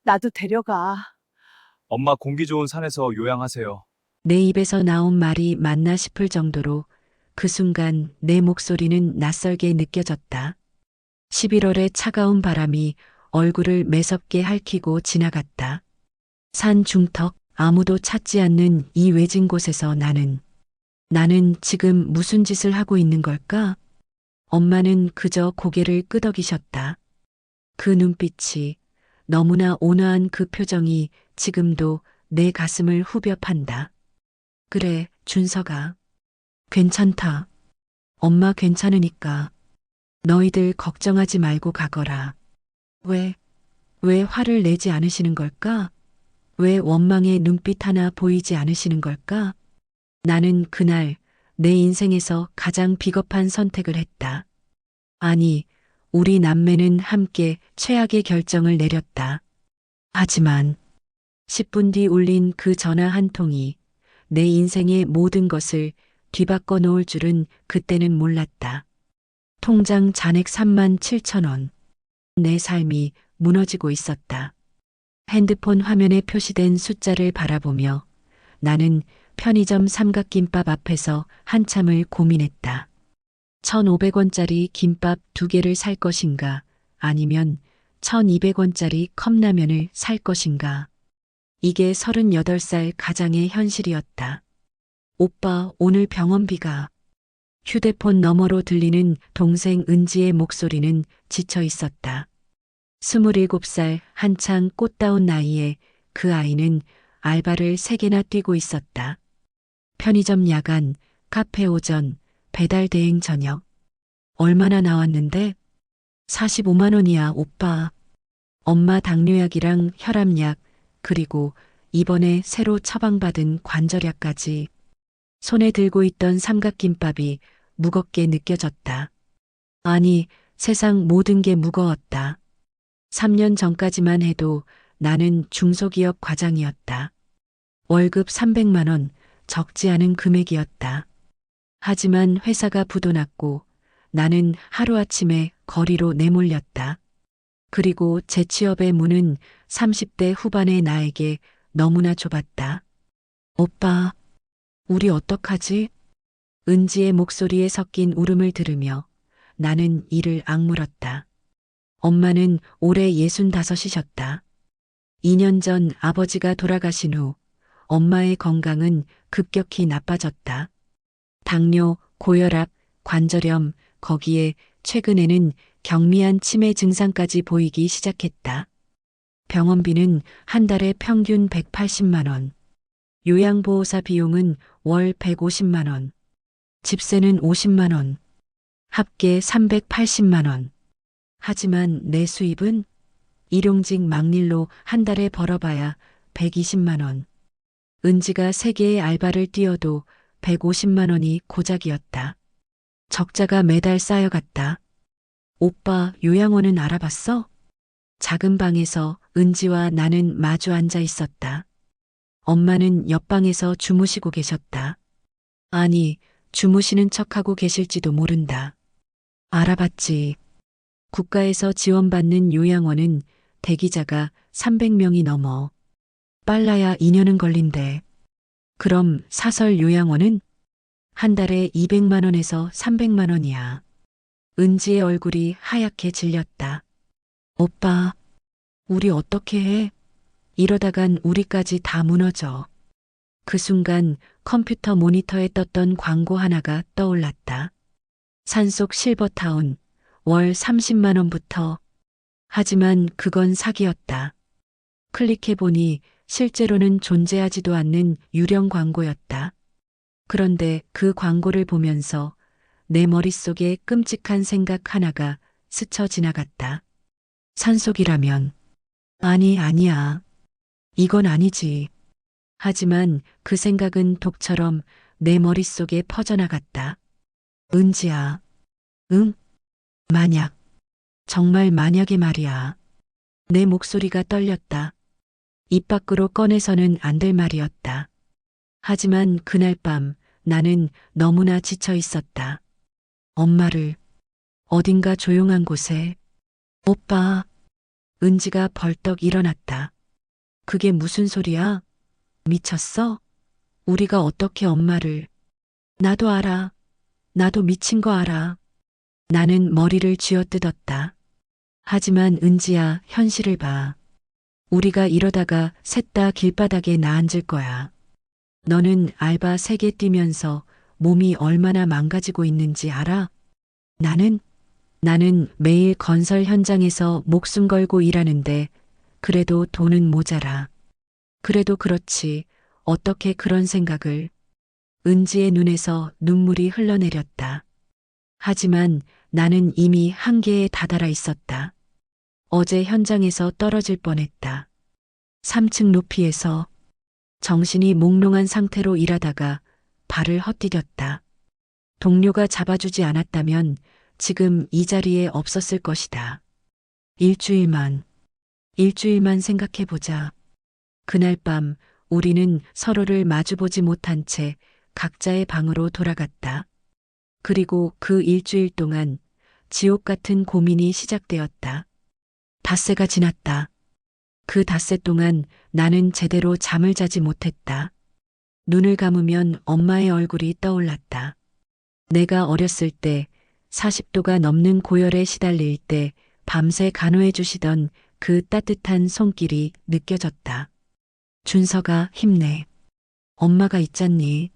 나도 데려가. 엄마 공기 좋은 산에서 요양하세요. 내 입에서 나온 말이 맞나 싶을 정도로 그 순간 내 목소리는 낯설게 느껴졌다. 11월의 차가운 바람이 얼굴을 매섭게 핥히고 지나갔다. 산 중턱 아무도 찾지 않는 이 외진 곳에서 나는 지금 무슨 짓을 하고 있는 걸까? 엄마는 그저 고개를 끄덕이셨다. 그 눈빛이 너무나 온화한 그 표정이 지금도 내 가슴을 후벼 판다. 그래, 준서가. 괜찮다. 엄마 괜찮으니까. 너희들 걱정하지 말고 가거라. 왜 화를 내지 않으시는 걸까? 왜 원망의 눈빛 하나 보이지 않으시는 걸까? 나는 그날 내 인생에서 가장 비겁한 선택을 했다. 아니, 우리 남매는 함께 최악의 결정을 내렸다. 하지만 10분 뒤 울린 그 전화 한 통이 내 인생의 모든 것을 뒤바꿔 놓을 줄은 그때는 몰랐다. 통장 잔액 3만 7천 원. 내 삶이 무너지고 있었다. 핸드폰 화면에 표시된 숫자를 바라보며 나는 편의점 삼각김밥 앞에서 한참을 고민했다. 1,500원짜리 김밥 2개를 살 것인가 아니면 1,200원짜리 컵라면을 살 것인가. 이게 38살 가장의 현실이었다. 오빠, 오늘 병원비가. 휴대폰 너머로 들리는 동생 은지의 목소리는 지쳐 있었다. 27살 한창 꽃다운 나이에 그 아이는 알바를 3개나 뛰고 있었다. 편의점 야간, 카페 오전, 배달 대행 저녁. 얼마나 나왔는데? 45만 원이야, 오빠. 엄마 당뇨약이랑 혈압약, 그리고 이번에 새로 처방받은 관절약까지. 손에 들고 있던 삼각김밥이 무겁게 느껴졌다. 아니, 세상 모든 게 무거웠다. 3년 전까지만 해도 나는 중소기업 과장이었다. 월급 300만 원, 적지 않은 금액이었다. 하지만 회사가 부도났고 나는 하루아침에 거리로 내몰렸다. 그리고 재취업의 문은 30대 후반의 나에게 너무나 좁았다. 오빠, 우리 어떡하지? 은지의 목소리에 섞인 울음을 들으며 나는 이를 악물었다. 엄마는 올해 65이셨다. 2년 전 아버지가 돌아가신 후 엄마의 건강은 급격히 나빠졌다. 당뇨, 고혈압, 관절염, 거기에 최근에는 경미한 치매 증상까지 보이기 시작했다. 병원비는 한 달에 평균 180만 원. 요양보호사 비용은 월 150만 원. 집세는 50만 원. 합계 380만 원. 하지만 내 수입은 일용직 막일로 한 달에 벌어봐야 120만 원. 은지가 3개의 알바를 뛰어도 150만 원이 고작이었다. 적자가 매달 쌓여갔다. 오빠, 요양원은 알아봤어? 작은 방에서 은지와 나는 마주 앉아 있었다. 엄마는 옆방에서 주무시고 계셨다. 아니, 주무시는 척하고 계실지도 모른다. 알아봤지. 국가에서 지원받는 요양원은 대기자가 300명이 넘어. 빨라야 2년은 걸린대. 그럼 사설 요양원은 한 달에 200만 원에서 300만 원이야. 은지의 얼굴이 하얗게 질렸다. 오빠, 우리 어떻게 해? 이러다간 우리까지 다 무너져. 그 순간 컴퓨터 모니터에 떴던 광고 하나가 떠올랐다. 산속 실버타운, 월 30만 원부터. 하지만 그건 사기였다. 클릭해보니 실제로는 존재하지도 않는 유령 광고였다. 그런데 그 광고를 보면서 내 머릿속에 끔찍한 생각 하나가 스쳐 지나갔다. 산속이라면. 아니야. 이건 아니지. 하지만 그 생각은 독처럼 내 머릿속에 퍼져나갔다. 은지야. 응? 만약. 정말 만약에 말이야. 내 목소리가 떨렸다. 입 밖으로 꺼내서는 안 될 말이었다. 하지만 그날 밤 나는 너무나 지쳐 있었다. 엄마를 어딘가 조용한 곳에. 오빠, 은지가 벌떡 일어났다. 그게 무슨 소리야? 미쳤어? 우리가 어떻게 엄마를. 나도 알아. 나도 미친 거 알아. 나는 머리를 쥐어뜯었다. 하지만 은지야, 현실을 봐. 우리가 이러다가 셋 다 길바닥에 나앉을 거야. 너는 알바 3개 뛰면서 몸이 얼마나 망가지고 있는지 알아? 나는 매일 건설 현장에서 목숨 걸고 일하는데 그래도 돈은 모자라. 그래도 그렇지. 어떻게 그런 생각을. 은지의 눈에서 눈물이 흘러내렸다. 하지만 나는 이미 한계에 다다라 있었다. 어제 현장에서 떨어질 뻔했다. 3층 높이에서 정신이 몽롱한 상태로 일하다가 발을 헛디뎠다. 동료가 잡아주지 않았다면 지금 이 자리에 없었을 것이다. 일주일만 생각해보자. 그날 밤 우리는 서로를 마주보지 못한 채 각자의 방으로 돌아갔다. 그리고 그 일주일 동안 지옥 같은 고민이 시작되었다. 닷새가 지났다. 그 닷새 동안 나는 제대로 잠을 자지 못했다. 눈을 감으면 엄마의 얼굴이 떠올랐다. 내가 어렸을 때 40도가 넘는 고열에 시달릴 때 밤새 간호해 주시던 그 따뜻한 손길이 느껴졌다. 준서가 힘내. 엄마가 있잖니.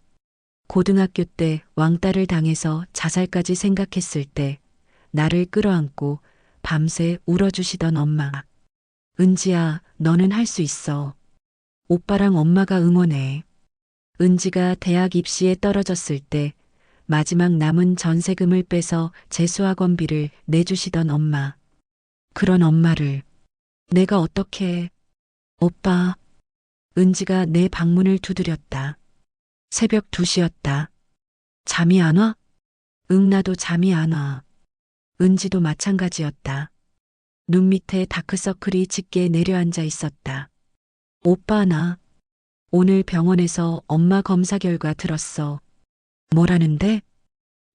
고등학교 때 왕따를 당해서 자살까지 생각했을 때 나를 끌어안고 밤새 울어주시던 엄마. 은지야, 너는 할 수 있어. 오빠랑 엄마가 응원해. 은지가 대학 입시에 떨어졌을 때 마지막 남은 전세금을 빼서 재수학원비를 내주시던 엄마. 그런 엄마를 내가 어떻게. 오빠. 은지가 내 방문을 두드렸다. 새벽 2시였다. 잠이 안 와? 응, 나도 잠이 안 와. 은지도 마찬가지였다. 눈 밑에 다크서클이 짙게 내려앉아 있었다. 오빠, 나 오늘 병원에서 엄마 검사 결과 들었어. 뭐라는데?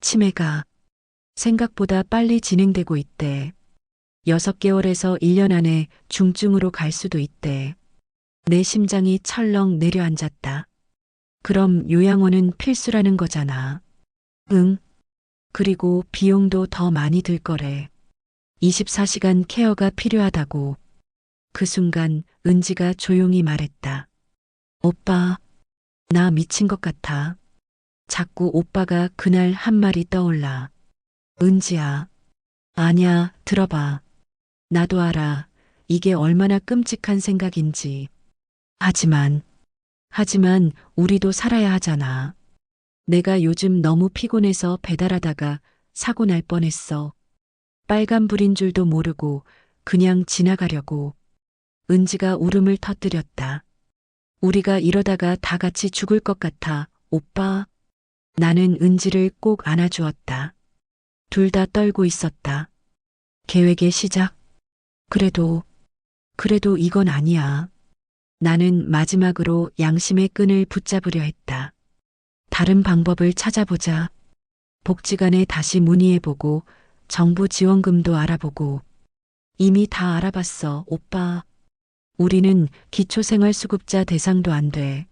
치매가 생각보다 빨리 진행되고 있대. 6개월에서 1년 안에 중증으로 갈 수도 있대. 내 심장이 철렁 내려앉았다. 그럼 요양원은 필수라는 거잖아. 응. 그리고 비용도 더 많이 들 거래. 24시간 케어가 필요하다고. 그 순간 은지가 조용히 말했다. 오빠, 나 미친 것 같아. 자꾸 오빠가 그날 한 말이 떠올라. 은지야. 아냐, 들어봐. 나도 알아. 이게 얼마나 끔찍한 생각인지. 하지만 우리도 살아야 하잖아. 내가 요즘 너무 피곤해서 배달하다가 사고 날 뻔했어. 빨간불인 줄도 모르고 그냥 지나가려고. 은지가 울음을 터뜨렸다. 우리가 이러다가 다 같이 죽을 것 같아, 오빠. 나는 은지를 꼭 안아주었다. 둘 다 떨고 있었다. 계획의 시작. 그래도 이건 아니야. 나는 마지막으로 양심의 끈을 붙잡으려 했다. 다른 방법을 찾아보자. 복지관에 다시 문의해보고 정부 지원금도 알아보고. 이미 다 알아봤어, 오빠. 우리는 기초생활수급자 대상도 안 돼.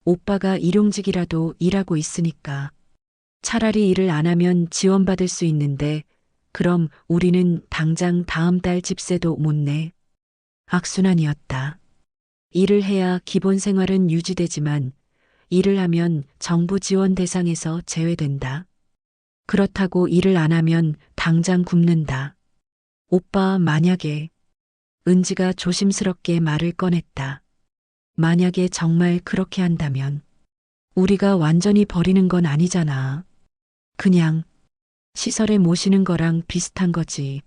오빠가 일용직이라도 일하고 있으니까. 차라리 일을 안 하면 지원받을 수 있는데 그럼 우리는 당장 다음 달 집세도 못 내. 악순환이었다. 일을 해야 기본 생활은 유지되지만 일을 하면 정부 지원 대상에서 제외된다. 그렇다고 일을 안 하면 당장 굶는다. 오빠, 만약에. 은지가 조심스럽게 말을 꺼냈다. 만약에 정말 그렇게 한다면 우리가 완전히 버리는 건 아니잖아. 그냥 시설에 모시는 거랑 비슷한 거지.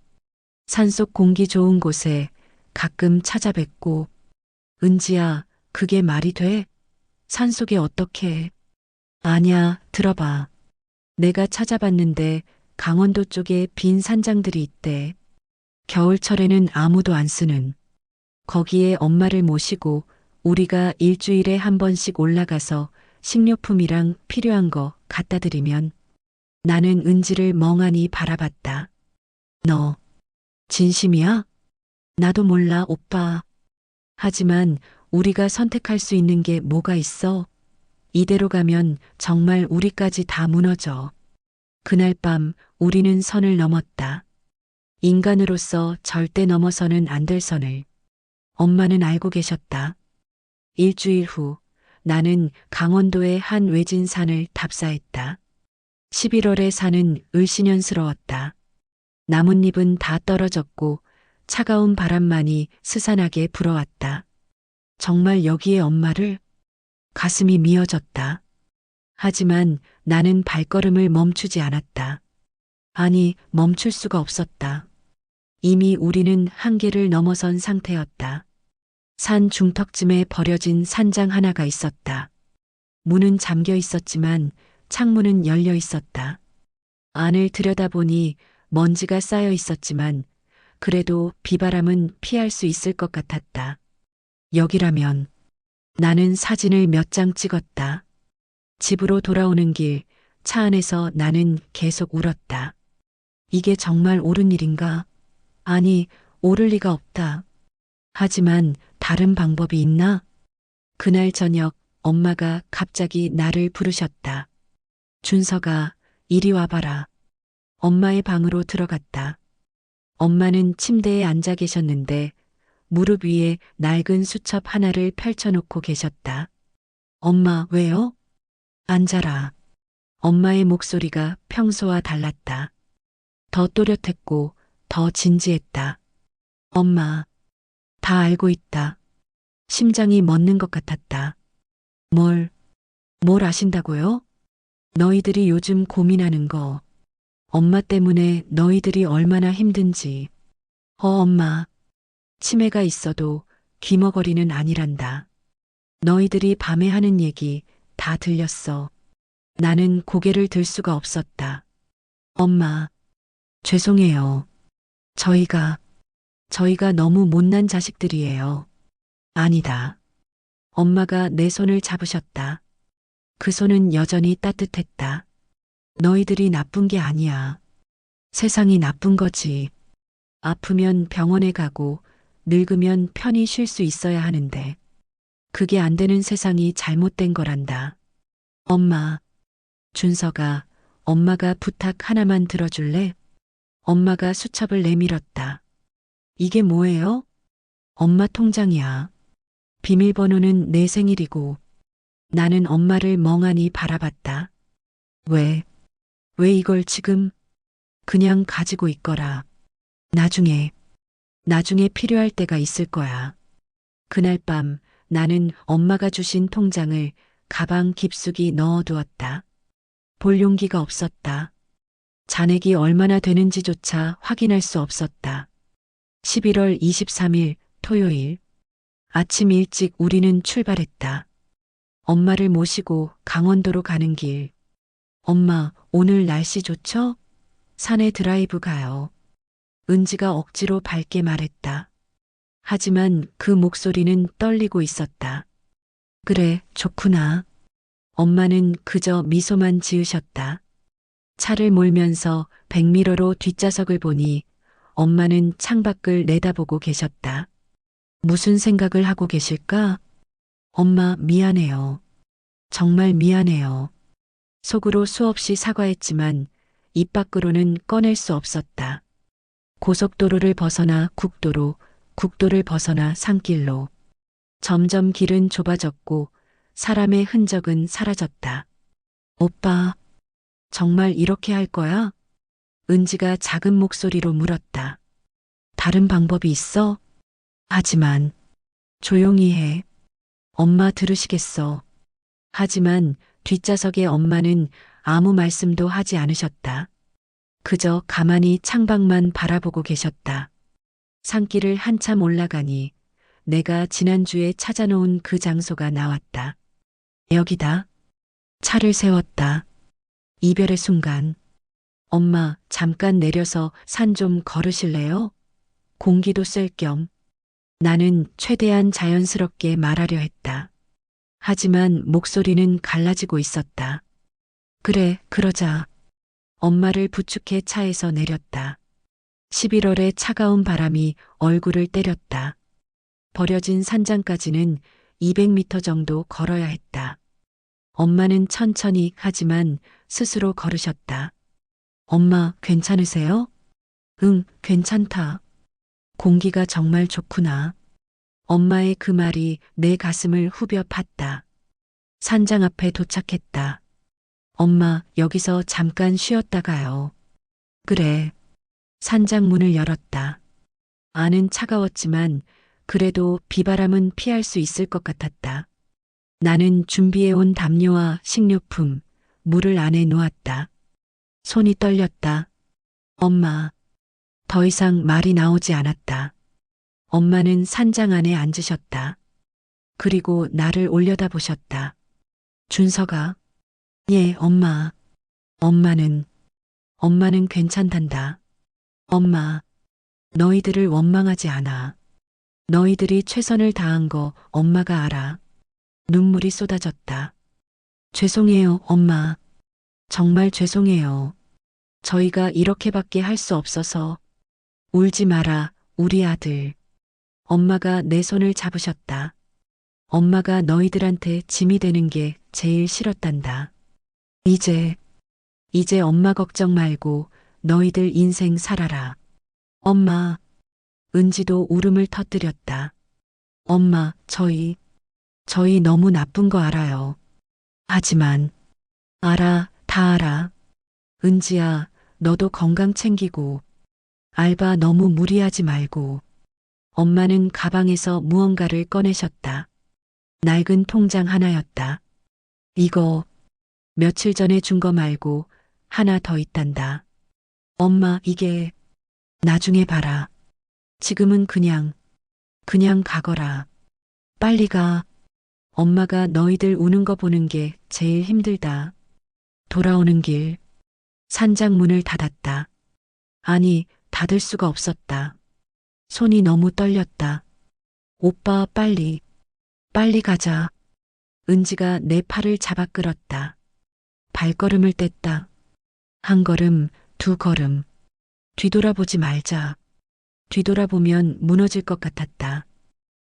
산속 공기 좋은 곳에 가끔 찾아뵙고. 은지야, 그게 말이 돼? 산속에 어떻게. 아냐, 들어봐. 내가 찾아봤는데 강원도 쪽에 빈 산장들이 있대. 겨울철에는 아무도 안 쓰는. 거기에 엄마를 모시고 우리가 일주일에 한 번씩 올라가서 식료품이랑 필요한 거 갖다 드리면. 나는 은지를 멍하니 바라봤다. 너 진심이야? 나도 몰라, 오빠. 하지만 우리가 선택할 수 있는 게 뭐가 있어? 이대로 가면 정말 우리까지 다 무너져. 그날 밤 우리는 선을 넘었다. 인간으로서 절대 넘어서는 안 될 선을. 엄마는 알고 계셨다. 일주일 후 나는 강원도의 한 외진 산을 탑사했다. 11월의 산은 을씨년스러웠다. 나뭇잎은 다 떨어졌고 차가운 바람만이 스산하게 불어왔다. 정말 여기에 엄마를? 가슴이 미어졌다. 하지만 나는 발걸음을 멈추지 않았다. 아니, 멈출 수가 없었다. 이미 우리는 한계를 넘어선 상태였다. 산 중턱쯤에 버려진 산장 하나가 있었다. 문은 잠겨 있었지만 창문은 열려 있었다. 안을 들여다보니 먼지가 쌓여 있었지만 그래도 비바람은 피할 수 있을 것 같았다. 여기라면. 나는 사진을 몇 장 찍었다. 집으로 돌아오는 길, 차 안에서 나는 계속 울었다. 이게 정말 옳은 일인가? 아니, 옳을 리가 없다. 하지만 다른 방법이 있나? 그날 저녁 엄마가 갑자기 나를 부르셨다. 준서가 이리 와봐라. 엄마의 방으로 들어갔다. 엄마는 침대에 앉아 계셨는데 무릎 위에 낡은 수첩 하나를 펼쳐놓고 계셨다. 엄마, 왜요? 앉아라. 엄마의 목소리가 평소와 달랐다. 더 또렷했고 더 진지했다. 엄마, 다 알고 있다. 심장이 멎는 것 같았다. 뭘 아신다고요? 너희들이 요즘 고민하는 거. 엄마 때문에 너희들이 얼마나 힘든지. 엄마. 치매가 있어도 귀머거리는 아니란다. 너희들이 밤에 하는 얘기 다 들렸어. 나는 고개를 들 수가 없었다. 엄마, 죄송해요. 저희가 너무 못난 자식들이에요. 아니다. 엄마가 내 손을 잡으셨다. 그 손은 여전히 따뜻했다. 너희들이 나쁜 게 아니야. 세상이 나쁜 거지. 아프면 병원에 가고 늙으면 편히 쉴 수 있어야 하는데 그게 안 되는 세상이 잘못된 거란다. 엄마, 준서가 엄마가 부탁 하나만 들어줄래? 엄마가 수첩을 내밀었다. 이게 뭐예요? 엄마 통장이야. 비밀번호는 내 생일이고. 나는 엄마를 멍하니 바라봤다. 왜 이걸 지금? 그냥 가지고 있거라. 나중에 필요할 때가 있을 거야. 그날 밤 나는 엄마가 주신 통장을 가방 깊숙이 넣어두었다. 볼 용기가 없었다. 잔액이 얼마나 되는지조차 확인할 수 없었다. 11월 23일 토요일. 아침 일찍 우리는 출발했다. 엄마를 모시고 강원도로 가는 길. 엄마, 오늘 날씨 좋죠? 산에 드라이브 가요. 은지가 억지로 밝게 말했다. 하지만 그 목소리는 떨리고 있었다. 그래, 좋구나. 엄마는 그저 미소만 지으셨다. 차를 몰면서 백미러로 뒷좌석을 보니 엄마는 창밖을 내다보고 계셨다. 무슨 생각을 하고 계실까? 엄마, 미안해요. 정말 미안해요. 속으로 수없이 사과했지만 입 밖으로는 꺼낼 수 없었다. 고속도로를 벗어나 국도를 벗어나 산길로. 점점 길은 좁아졌고 사람의 흔적은 사라졌다. 오빠, 정말 이렇게 할 거야? 은지가 작은 목소리로 물었다. 다른 방법이 있어? 하지만 조용히 해. 엄마 들으시겠어. 하지만 뒷좌석의 엄마는 아무 말씀도 하지 않으셨다. 그저 가만히 창밖만 바라보고 계셨다. 산길을 한참 올라가니 내가 지난주에 찾아놓은 그 장소가 나왔다. 여기다. 차를 세웠다. 이별의 순간. 엄마, 잠깐 내려서 산 좀 걸으실래요? 공기도 쐴 겸. 나는 최대한 자연스럽게 말하려 했다. 하지만 목소리는 갈라지고 있었다. 그래, 그러자. 엄마를 부축해 차에서 내렸다. 11월의 차가운 바람이 얼굴을 때렸다. 버려진 산장까지는 200m 정도 걸어야 했다. 엄마는 천천히 하지만 스스로 걸으셨다. 엄마, 괜찮으세요? 응, 괜찮다. 공기가 정말 좋구나. 엄마의 그 말이 내 가슴을 후벼 팠다. 산장 앞에 도착했다. 엄마, 여기서 잠깐 쉬었다 가요. 그래. 산장 문을 열었다. 안은 차가웠지만 그래도 비바람은 피할 수 있을 것 같았다. 나는 준비해온 담요와 식료품, 물을 안에 놓았다. 손이 떨렸다. 엄마. 더 이상 말이 나오지 않았다. 엄마는 산장 안에 앉으셨다. 그리고 나를 올려다보셨다. 준서가. 예, 엄마. 엄마는 괜찮단다. 엄마, 너희들을 원망하지 않아. 너희들이 최선을 다한 거 엄마가 알아. 눈물이 쏟아졌다. 죄송해요, 엄마. 정말 죄송해요. 저희가 이렇게밖에 할 수 없어서. 울지 마라, 우리 아들. 엄마가 내 손을 잡으셨다. 엄마가 너희들한테 짐이 되는 게 제일 싫었단다. 이제 엄마 걱정 말고 너희들 인생 살아라. 엄마. 은지도 울음을 터뜨렸다. 엄마, 저희 너무 나쁜 거 알아요. 하지만, 다 알아. 은지야, 너도 건강 챙기고, 알바 너무 무리하지 말고. 엄마는 가방에서 무언가를 꺼내셨다. 낡은 통장 하나였다. 이거, 며칠 전에 준 거 말고 하나 더 있단다. 엄마, 이게, 나중에 봐라. 지금은 그냥 가거라. 빨리 가. 엄마가 너희들 우는 거 보는 게 제일 힘들다. 돌아오는 길. 산장 문을 닫았다. 아니, 닫을 수가 없었다. 손이 너무 떨렸다. 오빠, 빨리 가자. 은지가 내 팔을 잡아 끌었다. 발걸음을 뗐다. 한 걸음, 두 걸음. 뒤돌아보지 말자. 뒤돌아보면 무너질 것 같았다.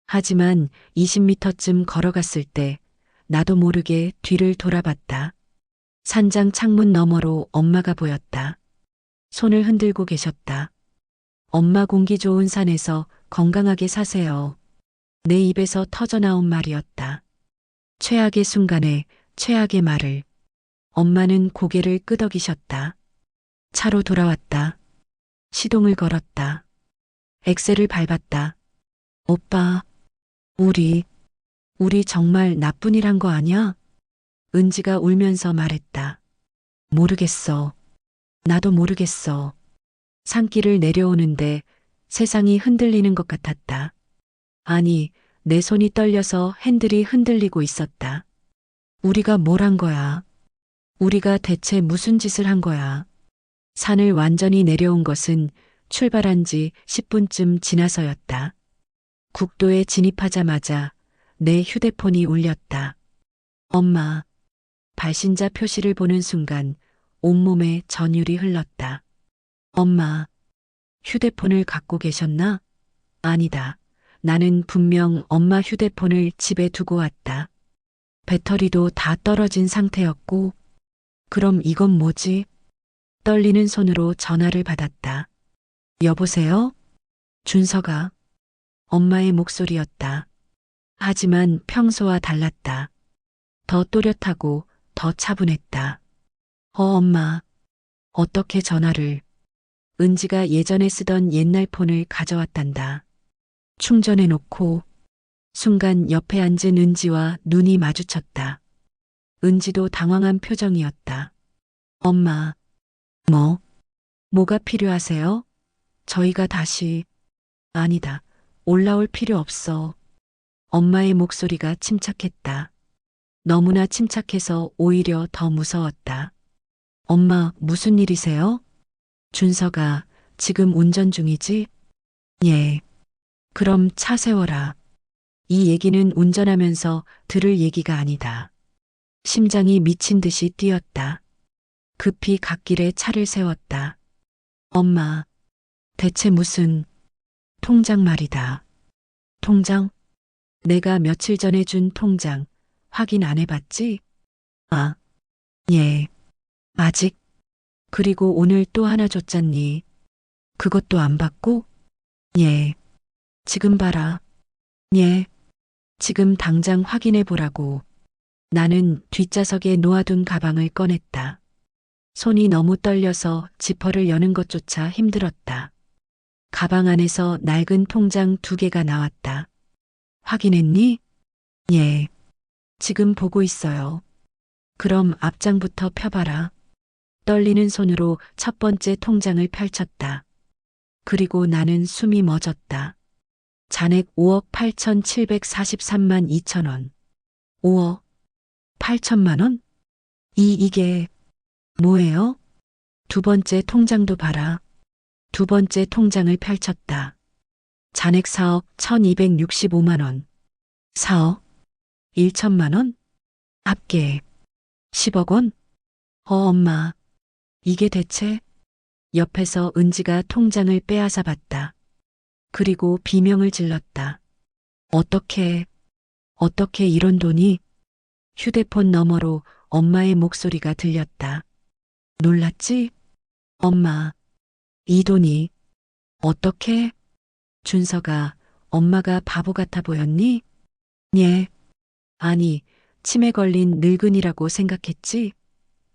하지만 20m쯤 걸어갔을 때 나도 모르게 뒤를 돌아봤다. 산장 창문 너머로 엄마가 보였다. 손을 흔들고 계셨다. 엄마, 공기 좋은 산에서 건강하게 사세요. 내 입에서 터져나온 말이었다. 최악의 순간에 최악의 말을. 엄마는 고개를 끄덕이셨다. 차로 돌아왔다. 시동을 걸었다. 엑셀을 밟았다. 오빠, 우리 정말 나쁜 일 한 거 아니야? 은지가 울면서 말했다. 모르겠어. 나도 모르겠어. 산길을 내려오는데 세상이 흔들리는 것 같았다. 아니, 내 손이 떨려서 핸들이 흔들리고 있었다. 우리가 뭘 한 거야? 우리가 대체 무슨 짓을 한 거야? 산을 완전히 내려온 것은 출발한 지 10분쯤 지나서였다. 국도에 진입하자마자 내 휴대폰이 울렸다. 엄마. 발신자 표시를 보는 순간 온몸에 전율이 흘렀다. 엄마. 휴대폰을 갖고 계셨나? 아니다. 나는 분명 엄마 휴대폰을 집에 두고 왔다. 배터리도 다 떨어진 상태였고, 그럼 이건 뭐지? 떨리는 손으로 전화를 받았다. 여보세요? 준서가. 엄마의 목소리였다. 하지만 평소와 달랐다. 더 또렷하고 더 차분했다. 엄마. 어떻게 전화를. 은지가 예전에 쓰던 옛날 폰을 가져왔단다. 충전해 놓고. 순간 옆에 앉은 은지와 눈이 마주쳤다. 은지도 당황한 표정이었다. 엄마. 뭐가 필요하세요? 저희가 다시. 아니다. 올라올 필요 없어. 엄마의 목소리가 침착했다. 너무나 침착해서 오히려 더 무서웠다. 엄마, 무슨 일이세요? 준서가. 지금 운전 중이지? 예. 그럼 차 세워라. 이 얘기는 운전하면서 들을 얘기가 아니다. 심장이 미친 듯이 뛰었다. 급히 갓길에 차를 세웠다. 엄마. 대체 무슨 통장 말이다. 통장? 내가 며칠 전에 준 통장 확인 안 해봤지? 아, 예. 아직. 그리고 오늘 또 하나 줬잖니. 그것도 안 받고? 예. 지금 봐라. 예. 지금 당장 확인해 보라고. 나는 뒷좌석에 놓아둔 가방을 꺼냈다. 손이 너무 떨려서 지퍼를 여는 것조차 힘들었다. 가방 안에서 낡은 통장 2개가 나왔다. 확인했니? 예. 지금 보고 있어요. 그럼 앞장부터 펴봐라. 떨리는 손으로 첫 번째 통장을 펼쳤다. 그리고 나는 숨이 멎었다. 잔액 5억 8,743만 2천 원. 5억 8천만 원? 이게 뭐예요? 두 번째 통장도 봐라. 두 번째 통장을 펼쳤다. 잔액 4억 1,265만 원. 4억 1천만 원? 합계 10억 원? 엄마. 이게 대체? 옆에서 은지가 통장을 빼앗아 봤다. 그리고 비명을 질렀다. 어떻게 이런 돈이? 휴대폰 너머로 엄마의 목소리가 들렸다. 놀랐지? 엄마, 이 돈이 어떻게? 준서가 엄마가 바보 같아 보였니? 예. 아니, 치매 걸린 늙은이라고 생각했지?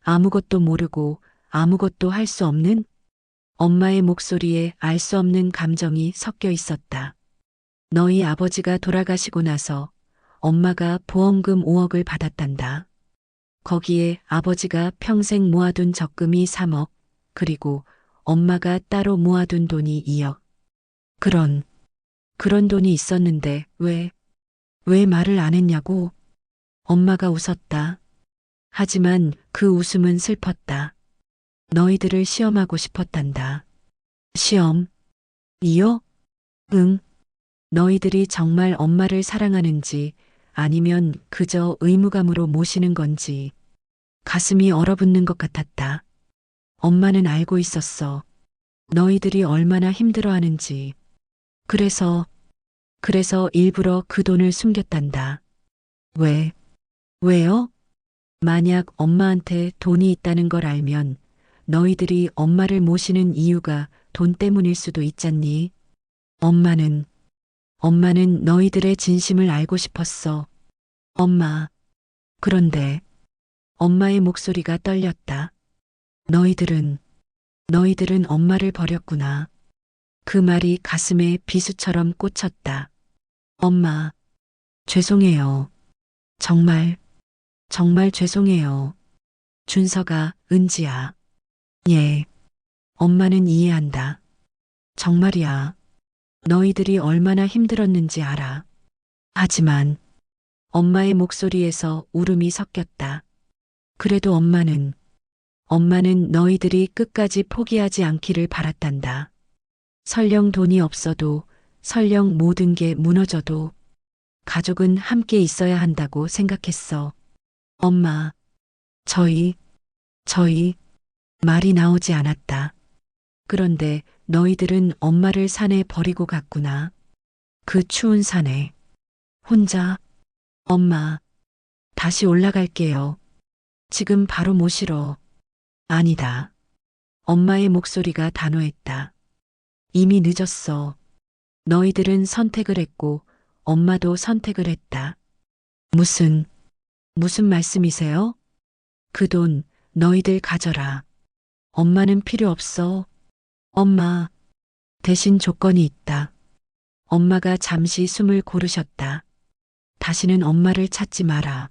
아무것도 모르고 아무것도 할 수 없는? 엄마의 목소리에 알 수 없는 감정이 섞여 있었다. 너희 아버지가 돌아가시고 나서 엄마가 보험금 5억을 받았단다. 거기에 아버지가 평생 모아둔 적금이 3억, 그리고 엄마가 따로 모아둔 돈이 2억. 그런 돈이 있었는데 왜 말을 안 했냐고? 엄마가 웃었다. 하지만 그 웃음은 슬펐다. 너희들을 시험하고 싶었단다. 시험? 이요? 응. 너희들이 정말 엄마를 사랑하는지 아니면 그저 의무감으로 모시는 건지. 가슴이 얼어붙는 것 같았다. 엄마는 알고 있었어. 너희들이 얼마나 힘들어하는지. 그래서 일부러 그 돈을 숨겼단다. 왜요? 만약 엄마한테 돈이 있다는 걸 알면 너희들이 엄마를 모시는 이유가 돈 때문일 수도 있잖니. 엄마는 너희들의 진심을 알고 싶었어. 엄마. 그런데 엄마의 목소리가 떨렸다. 너희들은 엄마를 버렸구나. 그 말이 가슴에 비수처럼 꽂혔다. 엄마, 죄송해요. 정말 죄송해요. 준서가 은지야. 예. 엄마는 이해한다. 정말이야. 너희들이 얼마나 힘들었는지 알아. 하지만 엄마의 목소리에서 울음이 섞였다. 그래도 엄마는 너희들이 끝까지 포기하지 않기를 바랐단다. 설령 돈이 없어도, 설령 모든 게 무너져도 가족은 함께 있어야 한다고 생각했어. 엄마, 저희 말이 나오지 않았다. 그런데 너희들은 엄마를 산에 버리고 갔구나. 그 추운 산에. 혼자. 엄마, 다시 올라갈게요. 지금 바로 모시러. 아니다. 엄마의 목소리가 단호했다. 이미 늦었어. 너희들은 선택을 했고 엄마도 선택을 했다. 무슨 말씀이세요? 그 돈 너희들 가져라. 엄마는 필요 없어. 엄마, 대신 조건이 있다. 엄마가 잠시 숨을 고르셨다. 다시는 엄마를 찾지 마라.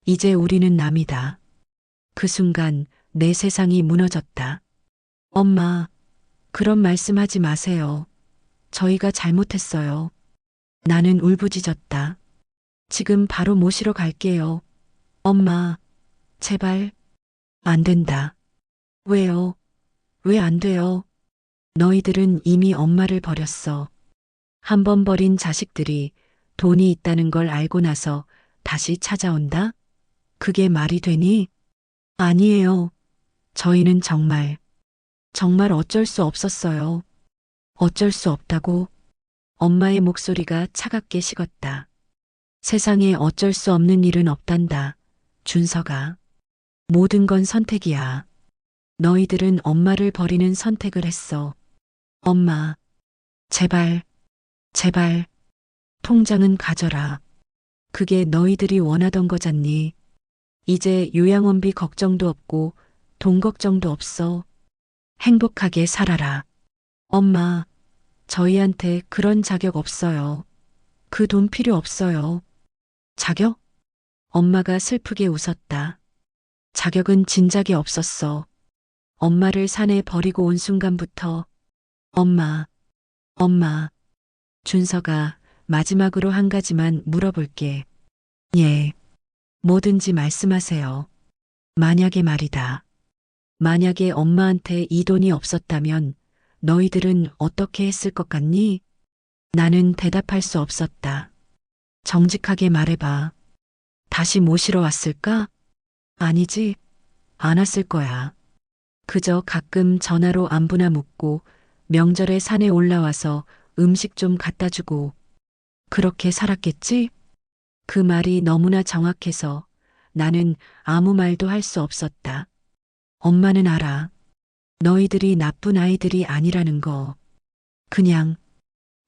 이제 우리는 남이다. 그 순간 내 세상이 무너졌다. 엄마, 그런 말씀하지 마세요. 저희가 잘못했어요. 나는 울부짖었다. 지금 바로 모시러 갈게요. 엄마, 제발. 안 된다. 왜요? 왜 안 돼요? 너희들은 이미 엄마를 버렸어. 한 번 버린 자식들이 돈이 있다는 걸 알고 나서 다시 찾아온다? 그게 말이 되니? 아니에요. 저희는 정말 어쩔 수 없었어요. 어쩔 수 없다고. 엄마의 목소리가 차갑게 식었다. 세상에 어쩔 수 없는 일은 없단다. 준서가. 모든 건 선택이야. 너희들은 엄마를 버리는 선택을 했어. 엄마, 제발, 제발, 통장은 가져라. 그게 너희들이 원하던 거잖니. 이제 요양원비 걱정도 없고 돈 걱정도 없어. 행복하게 살아라. 엄마, 저희한테 그런 자격 없어요. 그 돈 필요 없어요. 자격? 엄마가 슬프게 웃었다. 자격은 진작에 없었어. 엄마를 산에 버리고 온 순간부터 엄마, 엄마. 준서가 마지막으로 한 가지만 물어볼게. 예. 뭐든지 말씀하세요. 만약에 말이다. 만약에 엄마한테 이 돈이 없었다면 너희들은 어떻게 했을 것 같니? 나는 대답할 수 없었다. 정직하게 말해봐. 다시 모시러 왔을까? 아니지. 안 왔을 거야. 그저 가끔 전화로 안부나 묻고 명절에 산에 올라와서 음식 좀 갖다 주고 그렇게 살았겠지? 그 말이 너무나 정확해서 나는 아무 말도 할 수 없었다. 엄마는 알아. 너희들이 나쁜 아이들이 아니라는 거.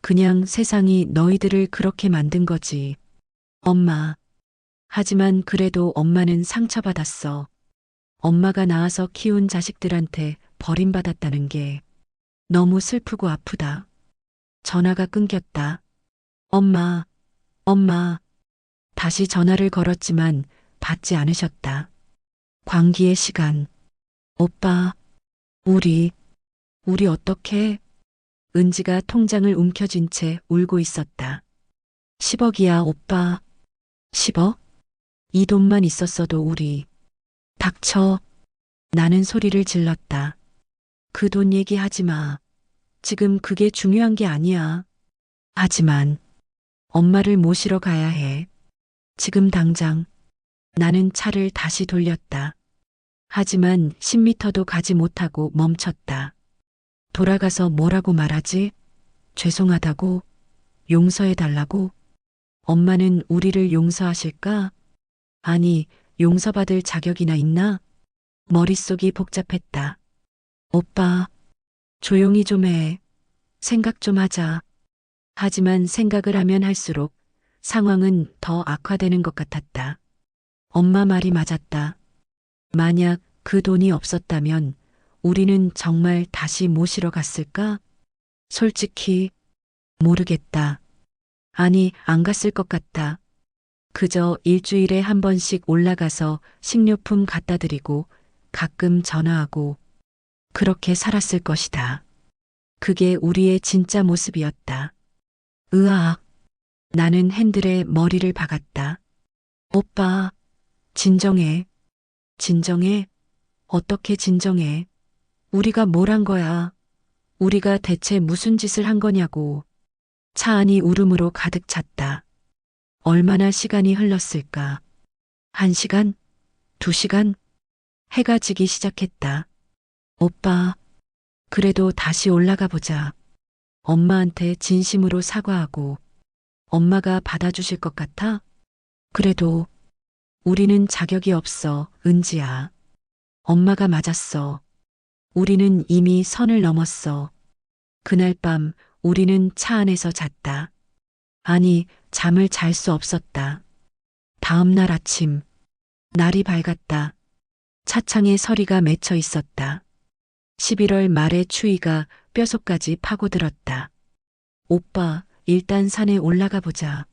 그냥 세상이 너희들을 그렇게 만든 거지. 엄마. 하지만 그래도 엄마는 상처받았어. 엄마가 낳아서 키운 자식들한테 버림받았다는 게 너무 슬프고 아프다. 전화가 끊겼다. 엄마, 엄마. 다시 전화를 걸었지만 받지 않으셨다. 광기의 시간. 오빠, 우리 어떡해? 은지가 통장을 움켜쥔 채 울고 있었다. 10억이야, 오빠. 10억? 이 돈만 있었어도 우리. 닥쳐. 나는 소리를 질렀다. 그 돈 얘기하지 마. 지금 그게 중요한 게 아니야. 하지만 엄마를 모시러 가야 해. 지금 당장. 나는 차를 다시 돌렸다. 하지만 10미터도 가지 못하고 멈췄다. 돌아가서 뭐라고 말하지? 죄송하다고? 용서해달라고? 엄마는 우리를 용서하실까? 아니, 용서받을 자격이나 있나? 머릿속이 복잡했다. 오빠, 조용히 좀 해. 생각 좀 하자. 하지만 생각을 하면 할수록 상황은 더 악화되는 것 같았다. 엄마 말이 맞았다. 만약 그 돈이 없었다면 우리는 정말 다시 모시러 갔을까? 솔직히 모르겠다. 아니, 안 갔을 것 같다. 그저 일주일에 한 번씩 올라가서 식료품 갖다 드리고 가끔 전화하고 그렇게 살았을 것이다. 그게 우리의 진짜 모습이었다. 으악. 나는 핸들에 머리를 박았다. 오빠, 진정해. 진정해? 어떻게 진정해? 우리가 뭘 한 거야? 우리가 대체 무슨 짓을 한 거냐고. 차 안이 울음으로 가득 찼다. 얼마나 시간이 흘렀을까? 1시간? 2시간? 해가 지기 시작했다. 오빠, 그래도 다시 올라가 보자. 엄마한테 진심으로 사과하고 엄마가 받아주실 것 같아? 그래도 우리는 자격이 없어, 은지야. 엄마가 맞았어. 우리는 이미 선을 넘었어. 그날 밤 우리는 차 안에서 잤다. 아니, 잠을 잘 수 없었다. 다음 날 아침, 날이 밝았다. 차창에 서리가 맺혀 있었다. 11월 말의 추위가 뼛속까지 파고들었다. 오빠, 일단 산에 올라가 보자.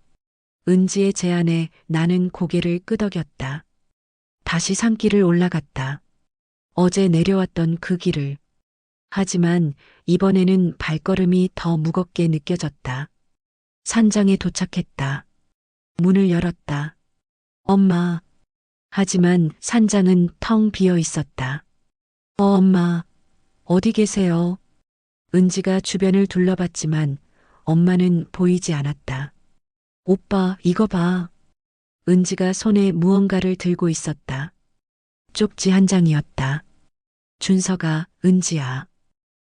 은지의 제안에 나는 고개를 끄덕였다. 다시 산길을 올라갔다. 어제 내려왔던 그 길을. 하지만 이번에는 발걸음이 더 무겁게 느껴졌다. 산장에 도착했다. 문을 열었다. 엄마. 하지만 산장은 텅 비어 있었다. 엄마. 어디 계세요? 은지가 주변을 둘러봤지만 엄마는 보이지 않았다. 오빠, 이거 봐. 은지가 손에 무언가를 들고 있었다. 쪽지 한 장이었다. 준서가, 은지야.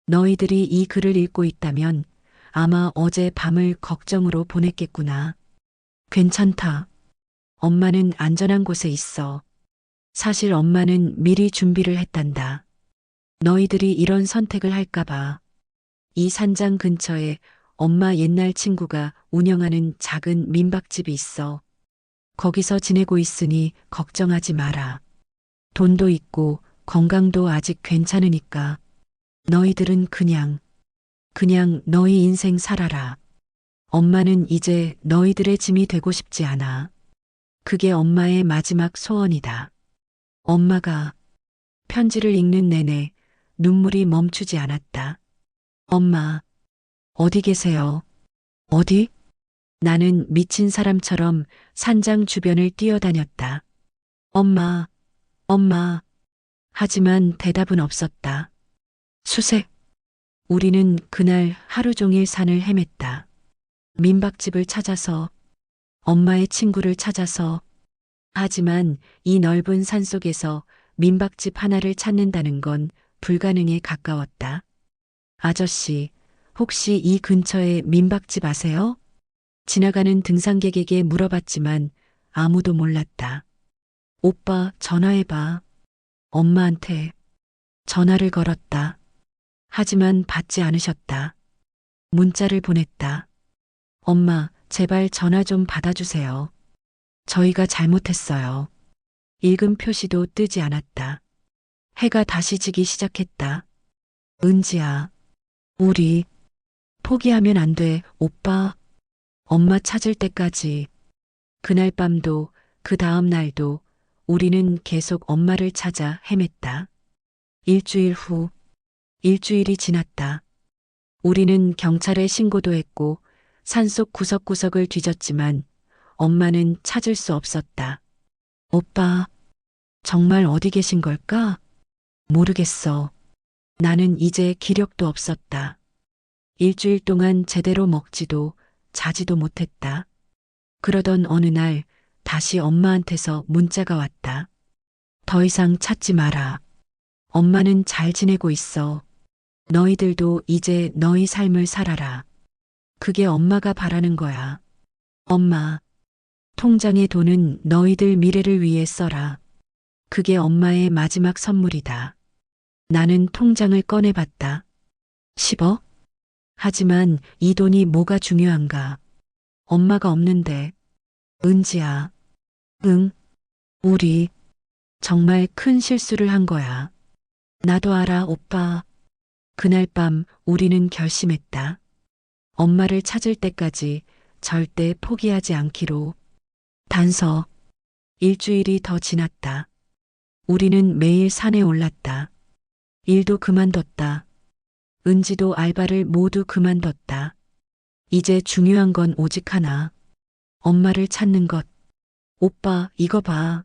너희들이 이 글을 읽고 있다면 아마 어제 밤을 걱정으로 보냈겠구나. 괜찮다. 엄마는 안전한 곳에 있어. 사실 엄마는 미리 준비를 했단다. 너희들이 이런 선택을 할까봐. 이 산장 근처에 엄마 옛날 친구가 운영하는 작은 민박집이 있어. 거기서 지내고 있으니 걱정하지 마라. 돈도 있고 건강도 아직 괜찮으니까. 너희들은 그냥 너희 인생 살아라. 엄마는 이제 너희들의 짐이 되고 싶지 않아. 그게 엄마의 마지막 소원이다. 엄마가 편지를 읽는 내내 눈물이 멈추지 않았다. 엄마, 어디 계세요? 어디? 나는 미친 사람처럼 산장 주변을 뛰어다녔다. 엄마, 엄마. 하지만 대답은 없었다. 수색. 우리는 그날 하루 종일 산을 헤맸다. 민박집을 찾아서, 엄마의 친구를 찾아서. 하지만 이 넓은 산 속에서 민박집 하나를 찾는다는 건 불가능에 가까웠다. 아저씨, 혹시 이 근처에 민박집 아세요? 지나가는 등산객에게 물어봤지만 아무도 몰랐다. 오빠, 전화해봐. 엄마한테 전화를 걸었다. 하지만 받지 않으셨다. 문자를 보냈다. 엄마, 제발 전화 좀 받아주세요. 저희가 잘못했어요. 읽음 표시도 뜨지 않았다. 해가 다시 지기 시작했다. 은지야, 우리 포기하면 안 돼, 오빠. 엄마 찾을 때까지. 그날 밤도 그 다음 날도 우리는 계속 엄마를 찾아 헤맸다. 일주일 후, 일주일이 지났다. 우리는 경찰에 신고도 했고 산속 구석구석을 뒤졌지만 엄마는 찾을 수 없었다. 오빠, 정말 어디 계신 걸까? 모르겠어. 나는 이제 기력도 없었다. 일주일 동안 제대로 먹지도 자지도 못했다. 그러던 어느 날 다시 엄마한테서 문자가 왔다. 더 이상 찾지 마라. 엄마는 잘 지내고 있어. 너희들도 이제 너희 삶을 살아라. 그게 엄마가 바라는 거야. 엄마, 통장의 돈은 너희들 미래를 위해 써라. 그게 엄마의 마지막 선물이다. 나는 통장을 꺼내봤다. 10억? 하지만 이 돈이 뭐가 중요한가? 엄마가 없는데. 은지야. 응, 우리 정말 큰 실수를 한 거야. 나도 알아, 오빠. 그날 밤 우리는 결심했다. 엄마를 찾을 때까지 절대 포기하지 않기로. 단서. 일주일이 더 지났다. 우리는 매일 산에 올랐다. 일도 그만뒀다. 은지도 알바를 모두 그만뒀다. 이제 중요한 건 오직 하나. 엄마를 찾는 것. 오빠, 이거 봐.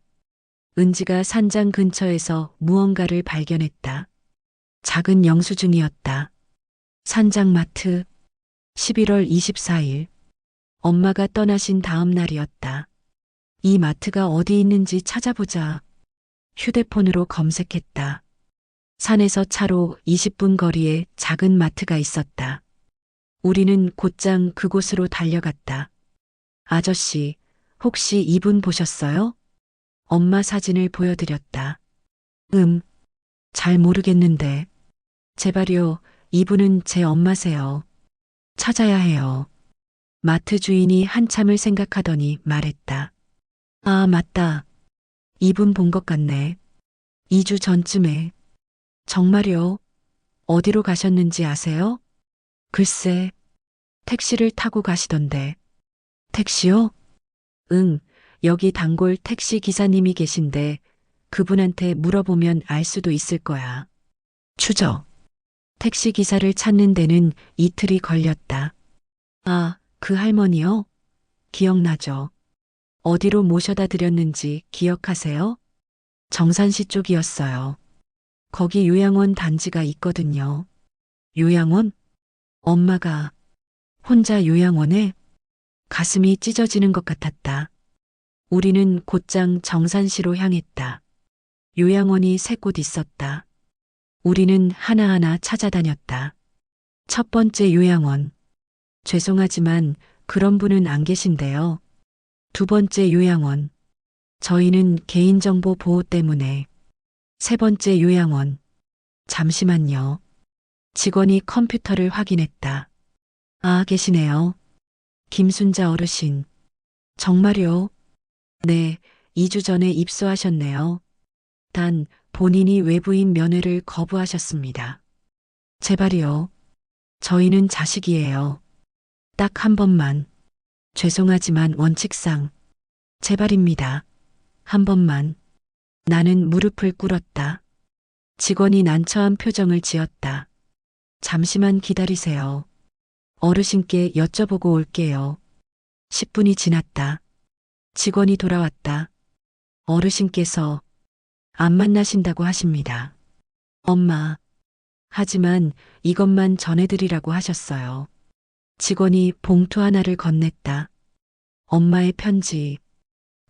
은지가 산장 근처에서 무언가를 발견했다. 작은 영수증이었다. 산장마트. 11월 24일. 엄마가 떠나신 다음 날이었다. 이 마트가 어디 있는지 찾아보자. 휴대폰으로 검색했다. 산에서 차로 20분 거리에 작은 마트가 있었다. 우리는 곧장 그곳으로 달려갔다. 아저씨, 혹시 이분 보셨어요? 엄마 사진을 보여드렸다. 잘 모르겠는데. 제발요, 이분은 제 엄마세요. 찾아야 해요. 마트 주인이 한참을 생각하더니 말했다. 아, 맞다. 이분 본 것 같네. 2주 전쯤에. 정말요? 어디로 가셨는지 아세요? 글쎄, 택시를 타고 가시던데. 택시요? 응, 여기 단골 택시 기사님이 계신데 그분한테 물어보면 알 수도 있을 거야. 추적. 택시 기사를 찾는 데는 이틀이 걸렸다. 아, 그 할머니요? 기억나죠? 어디로 모셔다 드렸는지 기억하세요? 정산시 쪽이었어요. 거기 요양원 단지가 있거든요. 요양원? 엄마가 혼자 요양원에? 가슴이 찢어지는 것 같았다. 우리는 곧장 정산시로 향했다. 요양원이 3곳 있었다. 우리는 하나하나 찾아다녔다. 첫 번째 요양원. 죄송하지만 그런 분은 안 계신데요. 두 번째 요양원. 저희는 개인정보 보호 때문에. 세 번째 요양원. 잠시만요. 직원이 컴퓨터를 확인했다. 아, 계시네요. 김순자 어르신. 정말요? 네, 2주 전에 입소하셨네요. 단 본인이 외부인 면회를 거부하셨습니다. 제발이요. 저희는 자식이에요. 딱 한 번만. 죄송하지만 원칙상. 제발입니다. 한 번만. 나는 무릎을 꿇었다. 직원이 난처한 표정을 지었다. 잠시만 기다리세요. 어르신께 여쭤보고 올게요. 10분이 지났다. 직원이 돌아왔다. 어르신께서 안 만나신다고 하십니다. 엄마. 하지만 이것만 전해드리라고 하셨어요. 직원이 봉투 하나를 건넸다. 엄마의 편지.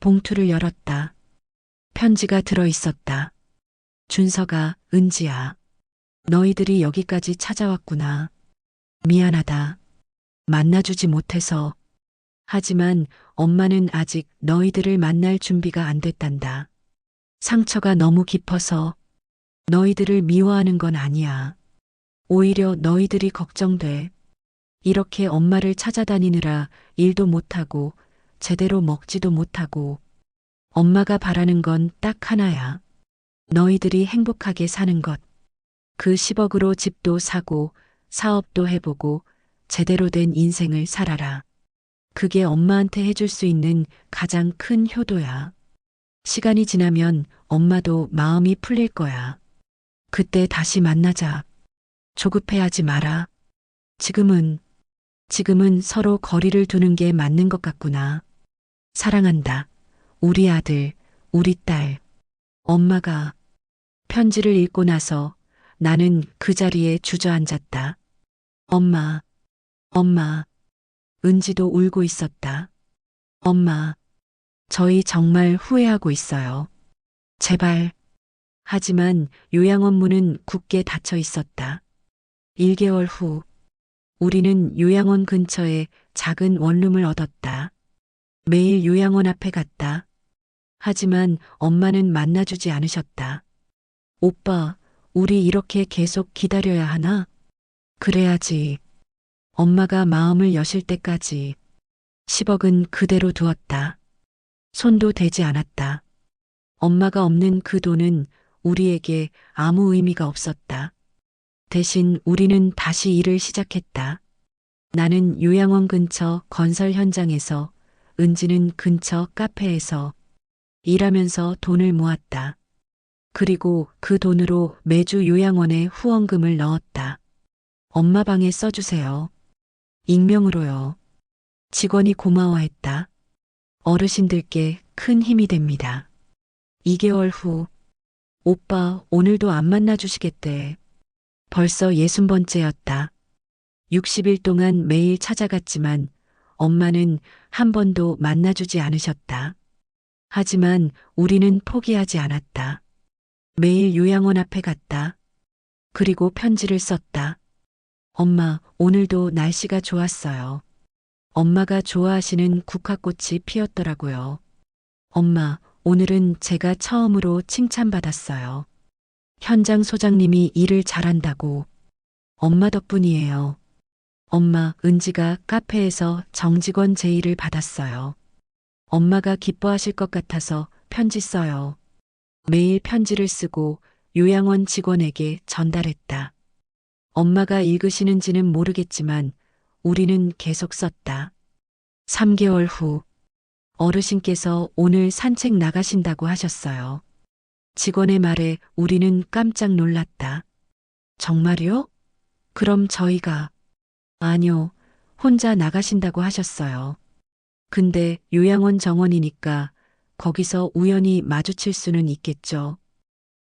봉투를 열었다. 편지가 들어 있었다. 준서가, 은지야. 너희들이 여기까지 찾아왔구나. 미안하다. 만나주지 못해서. 하지만 엄마는 아직 너희들을 만날 준비가 안 됐단다. 상처가 너무 깊어서 너희들을 미워하는 건 아니야. 오히려 너희들이 걱정돼. 이렇게 엄마를 찾아다니느라 일도 못하고 제대로 먹지도 못하고 엄마가 바라는 건 딱 하나야. 너희들이 행복하게 사는 것. 그 10억으로 집도 사고 사업도 해보고 제대로 된 인생을 살아라. 그게 엄마한테 해줄 수 있는 가장 큰 효도야. 시간이 지나면 엄마도 마음이 풀릴 거야. 그때 다시 만나자. 조급해하지 마라. 지금은 서로 거리를 두는 게 맞는 것 같구나. 사랑한다. 우리 아들, 우리 딸. 엄마가 편지를 읽고 나서 나는 그 자리에 주저앉았다. 엄마, 엄마. 은지도 울고 있었다. 엄마, 저희 정말 후회하고 있어요. 제발. 하지만 요양원 문은 굳게 닫혀 있었다. 1개월 후, 우리는 요양원 근처에 작은 원룸을 얻었다. 매일 요양원 앞에 갔다. 하지만 엄마는 만나주지 않으셨다. 오빠, 우리 이렇게 계속 기다려야 하나? 그래야지. 엄마가 마음을 여실 때까지 10억은 그대로 두었다. 손도 대지 않았다. 엄마가 없는 그 돈은 우리에게 아무 의미가 없었다. 대신 우리는 다시 일을 시작했다. 나는 요양원 근처 건설 현장에서, 은지는 근처 카페에서 일하면서 돈을 모았다. 그리고 그 돈으로 매주 요양원에 후원금을 넣었다. 엄마 방에 써주세요. 익명으로요. 직원이 고마워했다. 어르신들께 큰 힘이 됩니다. 2개월 후, 오빠 오늘도 안 만나주시겠대. 벌써 60번째였다. 60일 동안 매일 찾아갔지만 엄마는 한 번도 만나주지 않으셨다. 하지만 우리는 포기하지 않았다. 매일 요양원 앞에 갔다. 그리고 편지를 썼다. 엄마, 오늘도 날씨가 좋았어요. 엄마가 좋아하시는 국화꽃이 피었더라고요. 엄마, 오늘은 제가 처음으로 칭찬받았어요. 현장 소장님이 일을 잘한다고. 엄마 덕분이에요. 엄마, 은지가 카페에서 정직원 제의를 받았어요. 엄마가 기뻐하실 것 같아서 편지 써요. 매일 편지를 쓰고 요양원 직원에게 전달했다. 엄마가 읽으시는지는 모르겠지만 우리는 계속 썼다. 3개월 후, 어르신께서 오늘 산책 나가신다고 하셨어요. 직원의 말에 우리는 깜짝 놀랐다. 정말요? 그럼 저희가. 아니요, 혼자 나가신다고 하셨어요. 근데 요양원 정원이니까 거기서 우연히 마주칠 수는 있겠죠.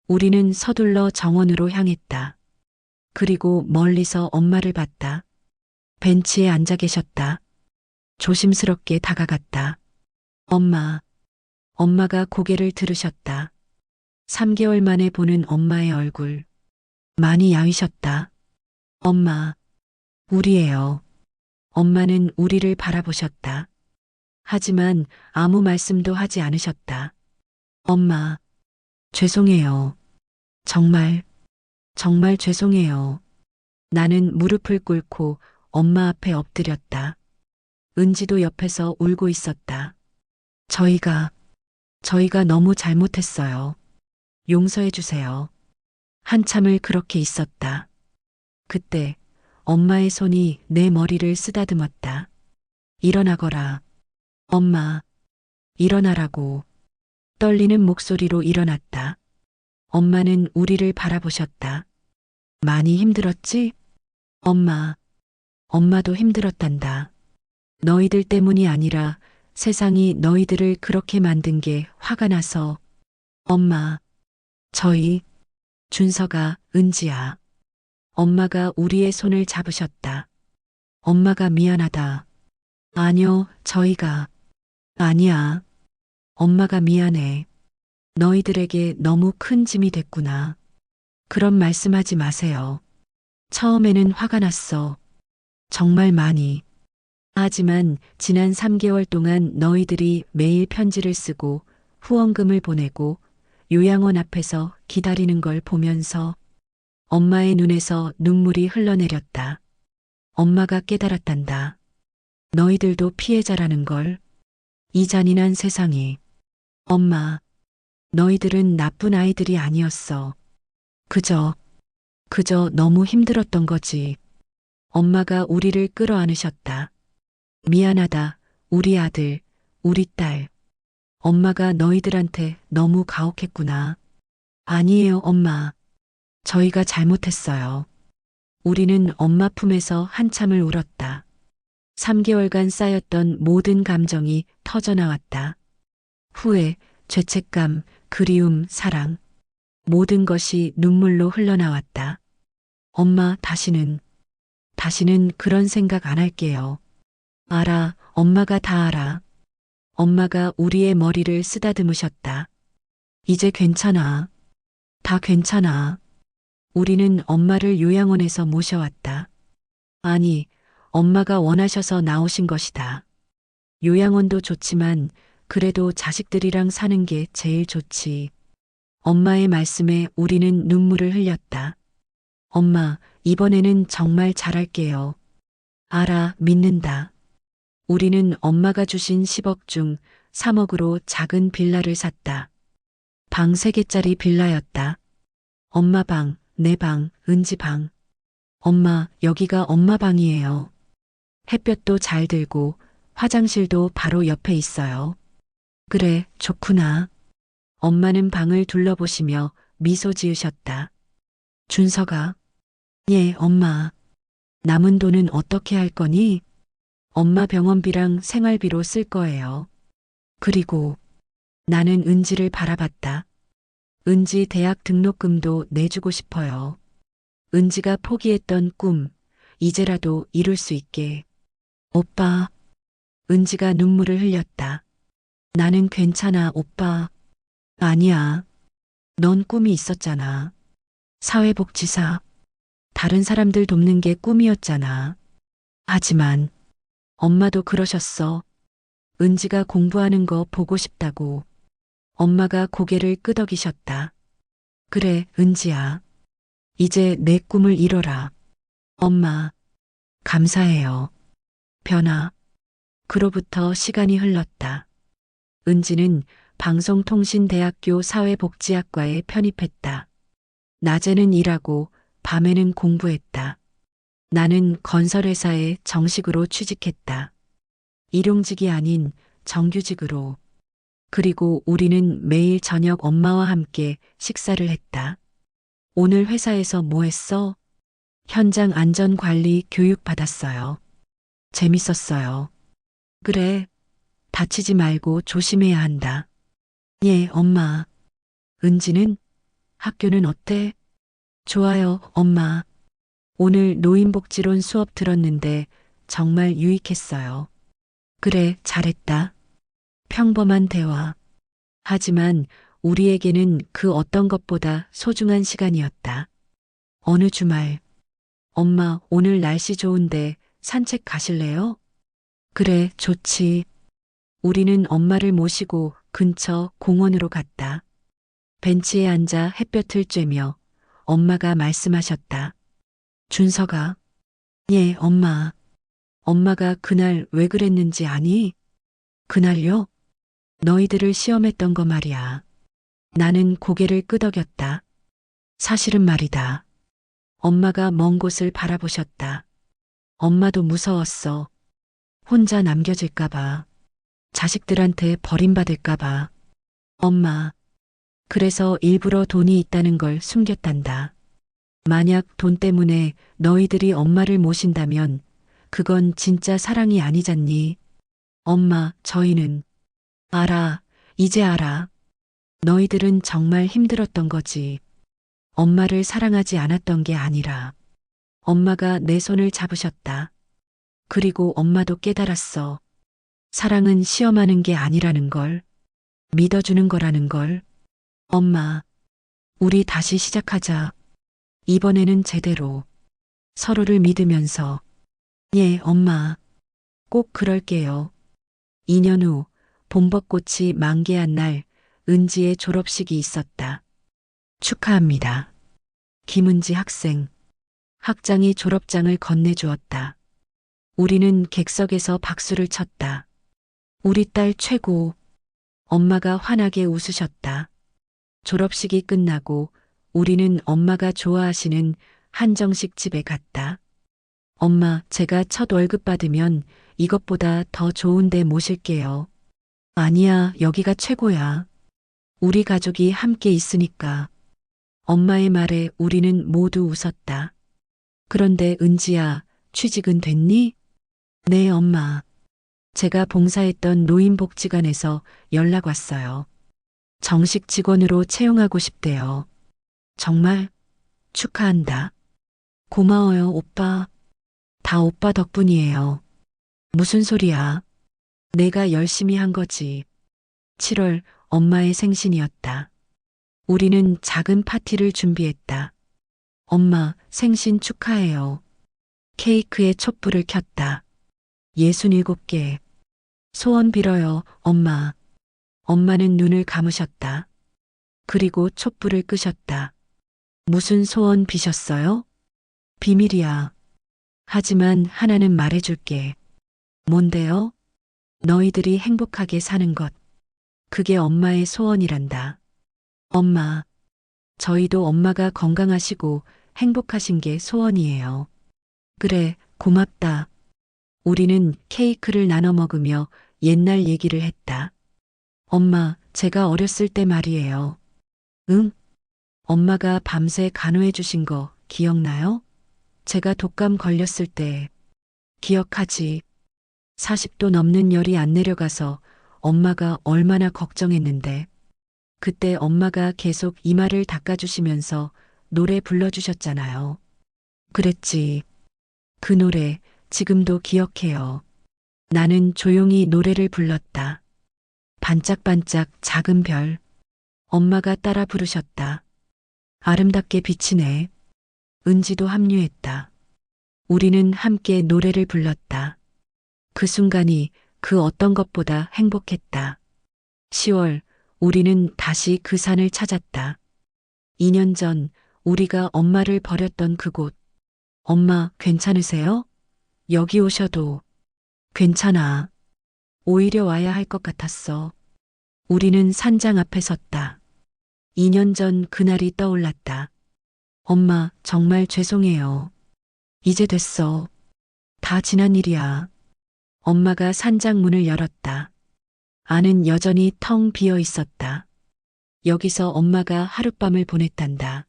우리는 서둘러 정원으로 향했다. 그리고 멀리서 엄마를 봤다. 벤치에 앉아 계셨다. 조심스럽게 다가갔다. 엄마. 엄마가 고개를 들으셨다. 3개월 만에 보는 엄마의 얼굴. 많이 야위셨다. 엄마. 우리예요. 엄마는 우리를 바라보셨다. 하지만 아무 말씀도 하지 않으셨다. 엄마, 죄송해요. 정말, 정말 죄송해요. 나는 무릎을 꿇고 엄마 앞에 엎드렸다. 은지도 옆에서 울고 있었다. 저희가 너무 잘못했어요. 용서해 주세요. 한참을 그렇게 있었다. 그때 엄마의 손이 내 머리를 쓰다듬었다. 일어나거라. 엄마, 일어나라고. 떨리는 목소리로 일어났다. 엄마는 우리를 바라보셨다. 많이 힘들었지? 엄마도 힘들었단다. 너희들 때문이 아니라 세상이 너희들을 그렇게 만든 게 화가 나서. 엄마, 준서가, 은지야. 엄마가 우리의 손을 잡으셨다. 엄마가 미안하다. 아니요, 아니야. 엄마가 미안해. 너희들에게 너무 큰 짐이 됐구나. 그런 말씀하지 마세요. 처음에는 화가 났어. 정말 많이. 하지만 지난 3개월 동안 너희들이 매일 편지를 쓰고 후원금을 보내고 요양원 앞에서 기다리는 걸 보면서 엄마의 눈에서 눈물이 흘러내렸다. 엄마가 깨달았단다. 너희들도 피해자라는 걸. 이 잔인한 세상이. 엄마, 너희들은 나쁜 아이들이 아니었어. 그저 너무 힘들었던 거지. 엄마가 우리를 끌어안으셨다. 미안하다, 우리 아들, 우리 딸. 엄마가 너희들한테 너무 가혹했구나. 아니에요, 엄마. 저희가 잘못했어요. 우리는 엄마 품에서 한참을 울었다. 3개월간 쌓였던 모든 감정이 터져나왔다. 후회, 죄책감, 그리움, 사랑. 모든 것이 눈물로 흘러나왔다. 엄마, 다시는 그런 생각 안 할게요. 알아, 엄마가 다 알아. 엄마가 우리의 머리를 쓰다듬으셨다. 이제 괜찮아. 다 괜찮아. 우리는 엄마를 요양원에서 모셔왔다. 아니, 엄마가 원하셔서 나오신 것이다. 요양원도 좋지만 그래도 자식들이랑 사는 게 제일 좋지. 엄마의 말씀에 우리는 눈물을 흘렸다. 엄마, 이번에는 정말 잘할게요. 알아, 믿는다. 우리는 엄마가 주신 10억 중 3억으로 작은 빌라를 샀다. 방 3개짜리 빌라였다. 엄마 방, 내 방, 은지 방. 엄마, 여기가 엄마 방이에요. 햇볕도 잘 들고 화장실도 바로 옆에 있어요. 그래, 좋구나. 엄마는 방을 둘러보시며 미소 지으셨다. 준서가, 예, 엄마. 남은 돈은 어떻게 할 거니? 엄마 병원비랑 생활비로 쓸 거예요. 그리고 나는 은지를 바라봤다. 은지 대학 등록금도 내주고 싶어요. 은지가 포기했던 꿈, 이제라도 이룰 수 있게. 오빠, 은지가 눈물을 흘렸다. 나는 괜찮아, 오빠. 아니야. 넌 꿈이 있었잖아. 사회복지사. 다른 사람들 돕는 게 꿈이었잖아. 하지만 엄마도 그러셨어. 은지가 공부하는 거 보고 싶다고. 엄마가 고개를 끄덕이셨다. 그래, 은지야. 이제 내 꿈을 이뤄라. 엄마, 감사해요. 변화. 그로부터 시간이 흘렀다. 은지는 방송통신대학교 사회복지학과에 편입했다. 낮에는 일하고 밤에는 공부했다. 나는 건설회사에 정식으로 취직했다. 일용직이 아닌 정규직으로. 그리고 우리는 매일 저녁 엄마와 함께 식사를 했다. 오늘 회사에서 뭐 했어? 현장 안전관리 교육 받았어요. 재밌었어요. 그래, 다치지 말고 조심해야 한다. 예, 엄마. 은지는? 학교는 어때? 좋아요, 엄마. 오늘 노인복지론 수업 들었는데 정말 유익했어요. 그래, 잘했다. 평범한 대화. 하지만 우리에게는 그 어떤 것보다 소중한 시간이었다. 어느 주말, 엄마, 오늘 날씨 좋은데 산책 가실래요? 그래, 좋지. 우리는 엄마를 모시고 근처 공원으로 갔다. 벤치에 앉아 햇볕을 쬐며 엄마가 말씀하셨다. 준서가, 예, 엄마. 엄마가 그날 왜 그랬는지 아니? 그날요? 너희들을 시험했던 거 말이야. 나는 고개를 끄덕였다. 사실은 말이다. 엄마가 먼 곳을 바라보셨다. 엄마도 무서웠어. 혼자 남겨질까봐. 자식들한테 버림받을까봐. 엄마. 그래서 일부러 돈이 있다는 걸 숨겼단다. 만약 돈 때문에 너희들이 엄마를 모신다면 그건 진짜 사랑이 아니잖니. 엄마, 저희는 알아. 이제 알아. 너희들은 정말 힘들었던 거지. 엄마를 사랑하지 않았던 게 아니라. 엄마가 내 손을 잡으셨다. 그리고 엄마도 깨달았어. 사랑은 시험하는 게 아니라는 걸. 믿어주는 거라는 걸. 엄마, 우리 다시 시작하자. 이번에는 제대로. 서로를 믿으면서. 예, 엄마. 꼭 그럴게요. 2년 후 봄벚꽃이 만개한 날 은지의 졸업식이 있었다. 축하합니다. 김은지 학생. 학장이 졸업장을 건네주었다. 우리는 객석에서 박수를 쳤다. 우리 딸 최고. 엄마가 환하게 웃으셨다. 졸업식이 끝나고 우리는 엄마가 좋아하시는 한정식 집에 갔다. 엄마, 제가 첫 월급 받으면 이것보다 더 좋은 데 모실게요. 아니야, 여기가 최고야. 우리 가족이 함께 있으니까. 엄마의 말에 우리는 모두 웃었다. 그런데 은지야, 취직은 됐니? 네, 엄마. 제가 봉사했던 노인복지관에서 연락 왔어요. 정식 직원으로 채용하고 싶대요. 정말 축하한다. 고마워요, 오빠. 다 오빠 덕분이에요. 무슨 소리야? 내가 열심히 한 거지. 7월 엄마의 생신이었다. 우리는 작은 파티를 준비했다. 엄마, 생신 축하해요. 케이크에 촛불을 켰다. 67개. 소원 빌어요, 엄마. 엄마는 눈을 감으셨다. 그리고 촛불을 끄셨다. 무슨 소원 비셨어요? 비밀이야. 하지만 하나는 말해줄게. 뭔데요? 너희들이 행복하게 사는 것. 그게 엄마의 소원이란다. 엄마, 저희도 엄마가 건강하시고 행복하신 게 소원이에요. 그래, 고맙다. 우리는 케이크를 나눠 먹으며 옛날 얘기를 했다. 엄마, 제가 어렸을 때 말이에요. 응? 엄마가 밤새 간호해 주신 거 기억나요? 제가 독감 걸렸을 때. 기억하지? 40도 넘는 열이 안 내려가서 엄마가 얼마나 걱정했는데. 그때 엄마가 계속 이마를 닦아주시면서 노래 불러주셨잖아요. 그랬지. 그 노래 지금도 기억해요. 나는 조용히 노래를 불렀다. 반짝반짝 작은 별. 엄마가 따라 부르셨다. 아름답게 비치네. 은지도 합류했다. 우리는 함께 노래를 불렀다. 그 순간이 그 어떤 것보다 행복했다. 10월, 우리는 다시 그 산을 찾았다. 2년 전 우리가 엄마를 버렸던 그곳. 엄마, 괜찮으세요? 여기 오셔도. 괜찮아. 오히려 와야 할 것 같았어. 우리는 산장 앞에 섰다. 2년 전 그날이 떠올랐다. 엄마, 정말 죄송해요. 이제 됐어. 다 지난 일이야. 엄마가 산장 문을 열었다. 안은 여전히 텅 비어 있었다. 여기서 엄마가 하룻밤을 보냈단다.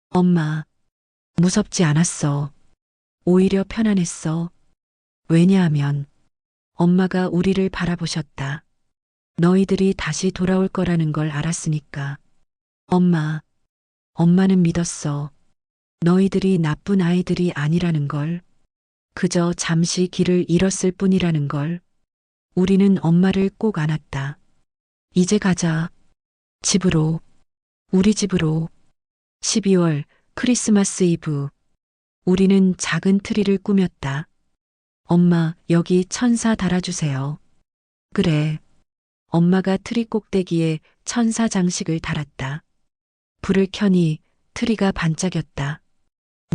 엄마, 무섭지 않았어. 오히려 편안했어. 왜냐하면 엄마가 우리를 바라보셨다. 너희들이 다시 돌아올 거라는 걸 알았으니까. 엄마, 엄마는 믿었어. 너희들이 나쁜 아이들이 아니라는 걸. 그저 잠시 길을 잃었을 뿐이라는 걸. 우리는 엄마를 꼭 안았다. 이제 가자. 집으로. 우리 집으로. 12월 크리스마스 이브. 우리는 작은 트리를 꾸몄다. 엄마, 여기 천사 달아주세요. 그래. 엄마가 트리 꼭대기에 천사 장식을 달았다. 불을 켜니 트리가 반짝였다.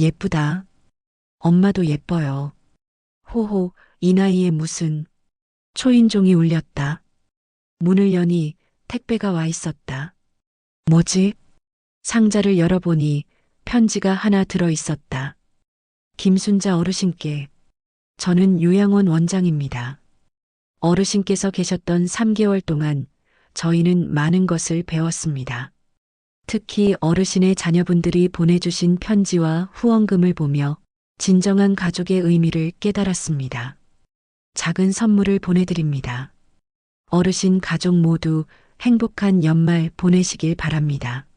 예쁘다. 엄마도 예뻐요. 호호, 이 나이에 무슨. 초인종이 울렸다. 문을 여니 택배가 와 있었다. 뭐지? 상자를 열어보니 편지가 하나 들어 있었다. 김순자 어르신께. 저는 요양원 원장입니다. 어르신께서 계셨던 3개월 동안 저희는 많은 것을 배웠습니다. 특히 어르신의 자녀분들이 보내주신 편지와 후원금을 보며 진정한 가족의 의미를 깨달았습니다. 작은 선물을 보내드립니다. 어르신 가족 모두 행복한 연말 보내시길 바랍니다.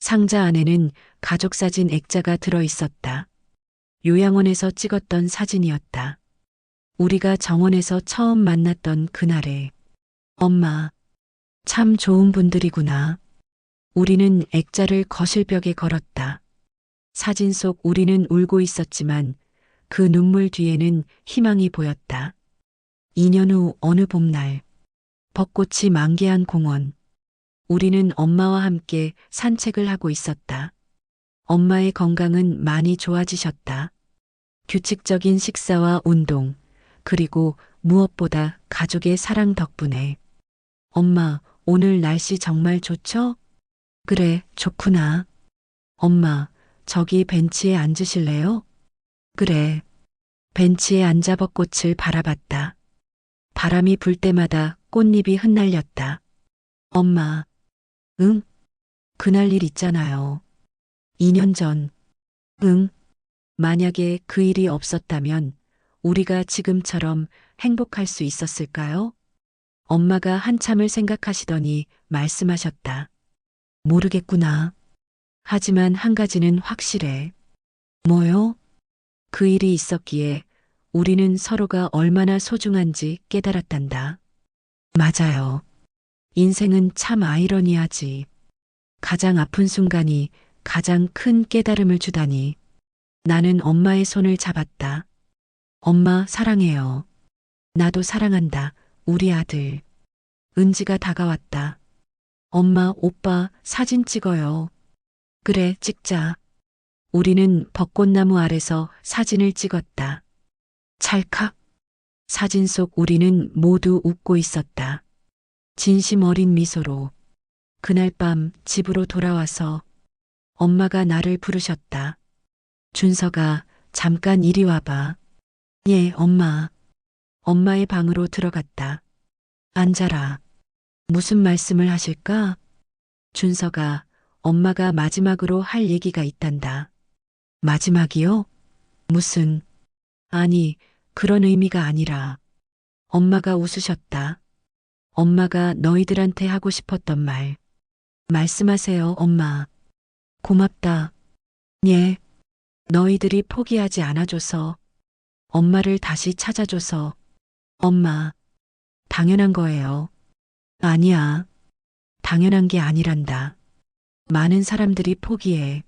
상자 안에는 가족 사진 액자가 들어 있었다. 요양원에서 찍었던 사진이었다. 우리가 정원에서 처음 만났던 그날에. 엄마, 참 좋은 분들이구나. 우리는 액자를 거실벽에 걸었다. 사진 속 우리는 울고 있었지만 그 눈물 뒤에는 희망이 보였다. 2년 후 어느 봄날, 벚꽃이 만개한 공원. 우리는 엄마와 함께 산책을 하고 있었다. 엄마의 건강은 많이 좋아지셨다. 규칙적인 식사와 운동, 그리고 무엇보다 가족의 사랑 덕분에. 엄마, 오늘 날씨 정말 좋죠? 그래, 좋구나. 엄마, 저기 벤치에 앉으실래요? 그래. 벤치에 앉아 벚꽃을 바라봤다. 바람이 불 때마다 꽃잎이 흩날렸다. 엄마, 응? 그날 일 있잖아요. 2년 전. 응? 만약에 그 일이 없었다면 우리가 지금처럼 행복할 수 있었을까요? 엄마가 한참을 생각하시더니 말씀하셨다. 모르겠구나. 하지만 한 가지는 확실해. 뭐요? 그 일이 있었기에 우리는 서로가 얼마나 소중한지 깨달았단다. 맞아요. 인생은 참 아이러니하지. 가장 아픈 순간이 가장 큰 깨달음을 주다니. 나는 엄마의 손을 잡았다. 엄마 사랑해요. 나도 사랑한다. 우리 아들. 은지가 다가왔다. 엄마, 오빠 사진 찍어요. 그래, 찍자. 우리는 벚꽃나무 아래서 사진을 찍었다. 찰칵. 사진 속 우리는 모두 웃고 있었다. 진심 어린 미소로. 그날 밤 집으로 돌아와서 엄마가 나를 부르셨다. 준서가 잠깐 이리 와봐. 예, 엄마. 엄마의 방으로 들어갔다. 앉아라. 무슨 말씀을 하실까? 준서가 엄마가 마지막으로 할 얘기가 있단다. 마지막이요? 무슨, 아니, 그런 의미가 아니라. 엄마가 웃으셨다. 엄마가 너희들한테 하고 싶었던 말. 말씀하세요, 엄마. 고맙다. 예. 너희들이 포기하지 않아줘서, 엄마를 다시 찾아줘서, 엄마, 당연한 거예요. 아니야. 당연한 게 아니란다. 많은 사람들이 포기해.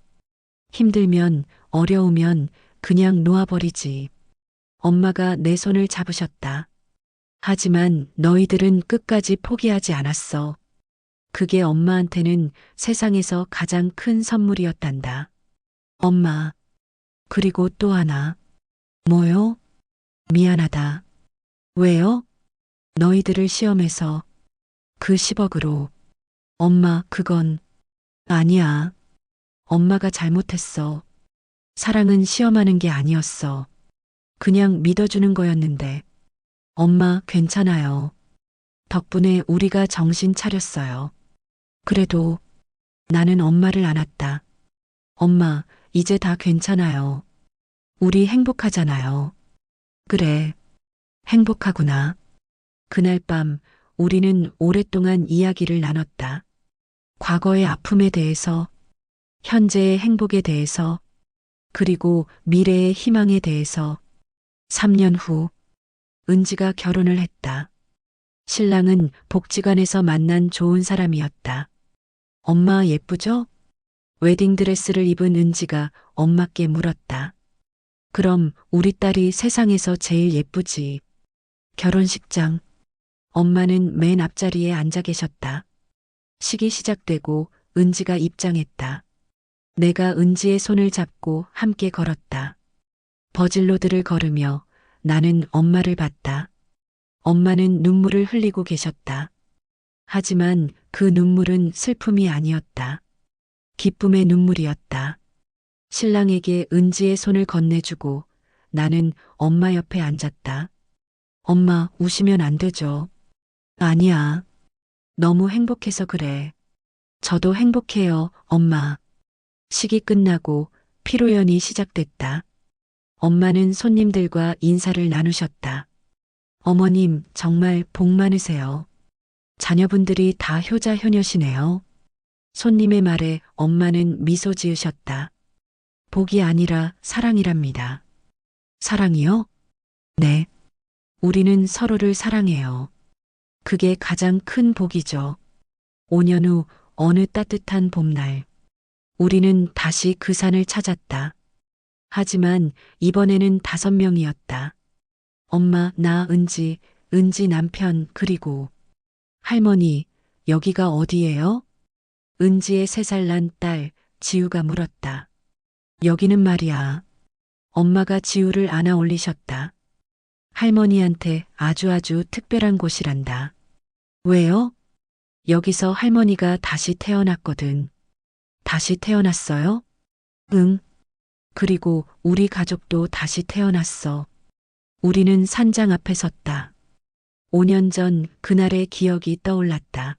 힘들면, 어려우면 그냥 놓아버리지. 엄마가 내 손을 잡으셨다. 하지만 너희들은 끝까지 포기하지 않았어. 그게 엄마한테는 세상에서 가장 큰 선물이었단다. 엄마. 그리고 또 하나. 뭐요? 미안하다. 왜요? 너희들을 시험해서 그 10억으로. 엄마, 그건 아니야. 엄마가 잘못했어. 사랑은 시험하는 게 아니었어. 그냥 믿어주는 거였는데. 엄마, 괜찮아요. 덕분에 우리가 정신 차렸어요. 그래도 나는 엄마를 안았다. 엄마, 이제 다 괜찮아요. 우리 행복하잖아요. 그래, 행복하구나. 그날 밤 우리는 오랫동안 이야기를 나눴다. 과거의 아픔에 대해서, 현재의 행복에 대해서, 그리고 미래의 희망에 대해서. 3년 후, 은지가 결혼을 했다. 신랑은 복지관에서 만난 좋은 사람이었다. 엄마 예쁘죠? 웨딩드레스를 입은 은지가 엄마께 물었다. 그럼 우리 딸이 세상에서 제일 예쁘지. 결혼식장. 엄마는 맨 앞자리에 앉아 계셨다. 식이 시작되고 은지가 입장했다. 내가 은지의 손을 잡고 함께 걸었다. 버질로드를 걸으며 나는 엄마를 봤다. 엄마는 눈물을 흘리고 계셨다. 하지만 그 눈물은 슬픔이 아니었다. 기쁨의 눈물이었다. 신랑에게 은지의 손을 건네주고 나는 엄마 옆에 앉았다. 엄마, 우시면 안 되죠. 아니야. 너무 행복해서 그래. 저도 행복해요, 엄마. 식이 끝나고 피로연이 시작됐다. 엄마는 손님들과 인사를 나누셨다. 어머님, 정말 복 많으세요. 자녀분들이 다 효자 효녀시네요. 손님의 말에 엄마는 미소 지으셨다. 복이 아니라 사랑이랍니다. 사랑이요? 네. 우리는 서로를 사랑해요. 그게 가장 큰 복이죠. 5년 후 어느 따뜻한 봄날, 우리는 다시 그 산을 찾았다. 하지만 이번에는 5명이었다. 엄마, 나, 은지, 은지 남편, 그리고 할머니, 여기가 어디예요? 은지의 3살 난 딸, 지우가 물었다. 여기는 말이야. 엄마가 지우를 안아 올리셨다. 할머니한테 아주 특별한 곳이란다. 왜요? 여기서 할머니가 다시 태어났거든. 다시 태어났어요? 응. 그리고 우리 가족도 다시 태어났어. 우리는 산장 앞에 섰다. 5년 전 그날의 기억이 떠올랐다.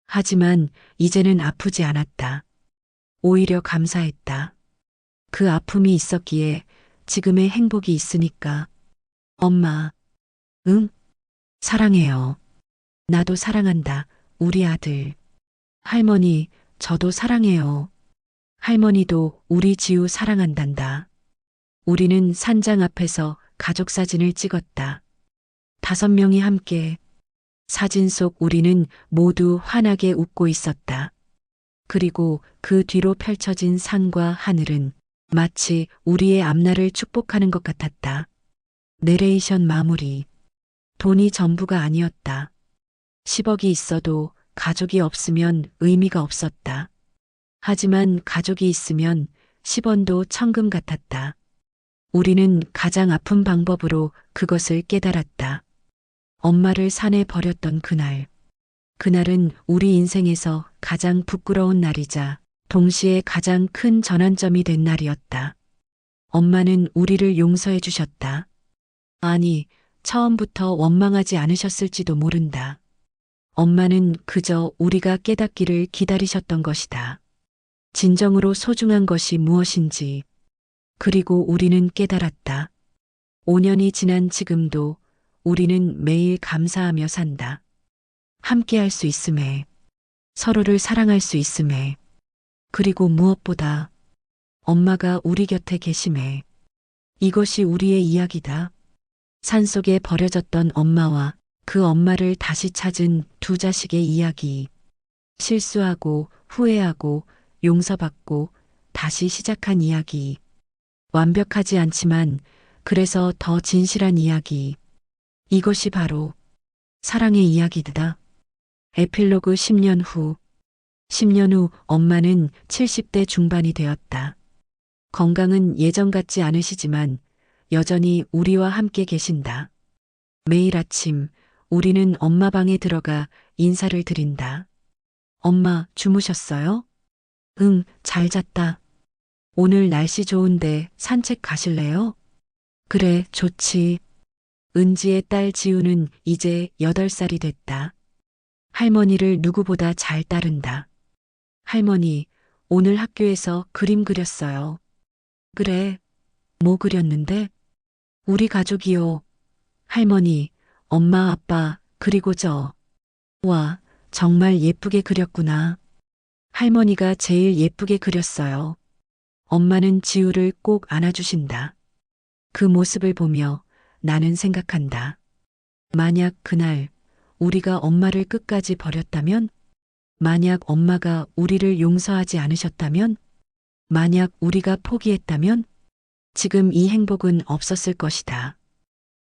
하지만 이제는 아프지 않았다. 오히려 감사했다. 그 아픔이 있었기에 지금의 행복이 있으니까. 엄마, 응? 사랑해요. 나도 사랑한다, 우리 아들. 할머니, 저도 사랑해요. 할머니도 우리 지우 사랑한단다. 우리는 산장 앞에서 가족 사진을 찍었다. 5명이 함께. 사진 속 우리는 모두 환하게 웃고 있었다. 그리고 그 뒤로 펼쳐진 산과 하늘은 마치 우리의 앞날을 축복하는 것 같았다. 내레이션 마무리. 돈이 전부가 아니었다. 10억이 있어도 가족이 없으면 의미가 없었다. 하지만 가족이 있으면 10원도 천금 같았다. 우리는 가장 아픈 방법으로 그것을 깨달았다. 엄마를 산에 버렸던 그날. 그날은 우리 인생에서 가장 부끄러운 날이자 동시에 가장 큰 전환점이 된 날이었다. 엄마는 우리를 용서해 주셨다. 아니, 처음부터 원망하지 않으셨을지도 모른다. 엄마는 그저 우리가 깨닫기를 기다리셨던 것이다. 진정으로 소중한 것이 무엇인지. 그리고 우리는 깨달았다. 5년이 지난 지금도 우리는 매일 감사하며 산다. 함께 할 수 있음에, 서로를 사랑할 수 있음에, 그리고 무엇보다 엄마가 우리 곁에 계심에. 이것이 우리의 이야기다. 산속에 버려졌던 엄마와 그 엄마를 다시 찾은 2 자식의 이야기. 실수하고 후회하고 용서받고 다시 시작한 이야기. 완벽하지 않지만 그래서 더 진실한 이야기. 이것이 바로 사랑의 이야기다. 에필로그 10년 후. 10년 후 엄마는 70대 중반이 되었다. 건강은 예전 같지 않으시지만 여전히 우리와 함께 계신다. 매일 아침 우리는 엄마 방에 들어가 인사를 드린다. 엄마, 주무셨어요? 응, 잘 잤다. 오늘 날씨 좋은데 산책 가실래요? 그래, 좋지. 은지의 딸 지우는 이제 8살이 됐다. 할머니를 누구보다 잘 따른다. 할머니, 오늘 학교에서 그림 그렸어요. 그래, 뭐 그렸는데? 우리 가족이요. 할머니, 엄마, 아빠, 그리고 저. 와, 정말 예쁘게 그렸구나. 할머니가 제일 예쁘게 그렸어요. 엄마는 지우를 꼭 안아주신다. 그 모습을 보며 나는 생각한다. 만약 그날 우리가 엄마를 끝까지 버렸다면? 만약 엄마가 우리를 용서하지 않으셨다면? 만약 우리가 포기했다면? 지금 이 행복은 없었을 것이다.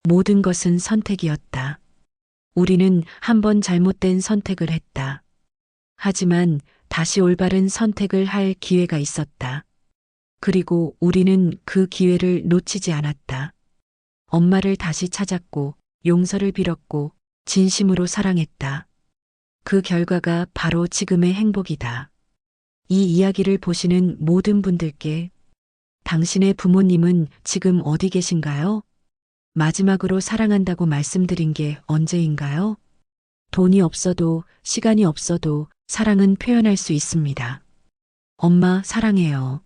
모든 것은 선택이었다. 우리는 한 번 잘못된 선택을 했다. 하지만 다시 올바른 선택을 할 기회가 있었다. 그리고 우리는 그 기회를 놓치지 않았다. 엄마를 다시 찾았고 용서를 빌었고 진심으로 사랑했다. 그 결과가 바로 지금의 행복이다. 이 이야기를 보시는 모든 분들께 당신의 부모님은 지금 어디 계신가요? 마지막으로 사랑한다고 말씀드린 게 언제인가요? 돈이 없어도 시간이 없어도 사랑은 표현할 수 있습니다. 엄마 사랑해요.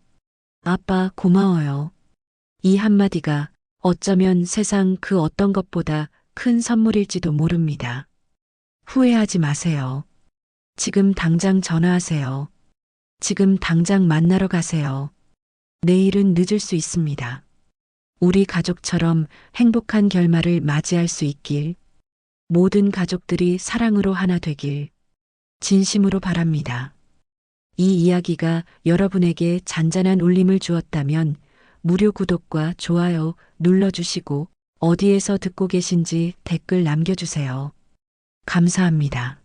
아빠 고마워요. 이 한마디가 어쩌면 세상 그 어떤 것보다 큰 선물일지도 모릅니다. 후회하지 마세요. 지금 당장 전화하세요. 지금 당장 만나러 가세요. 내일은 늦을 수 있습니다. 우리 가족처럼 행복한 결말을 맞이할 수 있길, 모든 가족들이 사랑으로 하나 되길 진심으로 바랍니다. 이 이야기가 여러분에게 잔잔한 울림을 주었다면 무료 구독과 좋아요 눌러주시고 어디에서 듣고 계신지 댓글 남겨주세요. 감사합니다.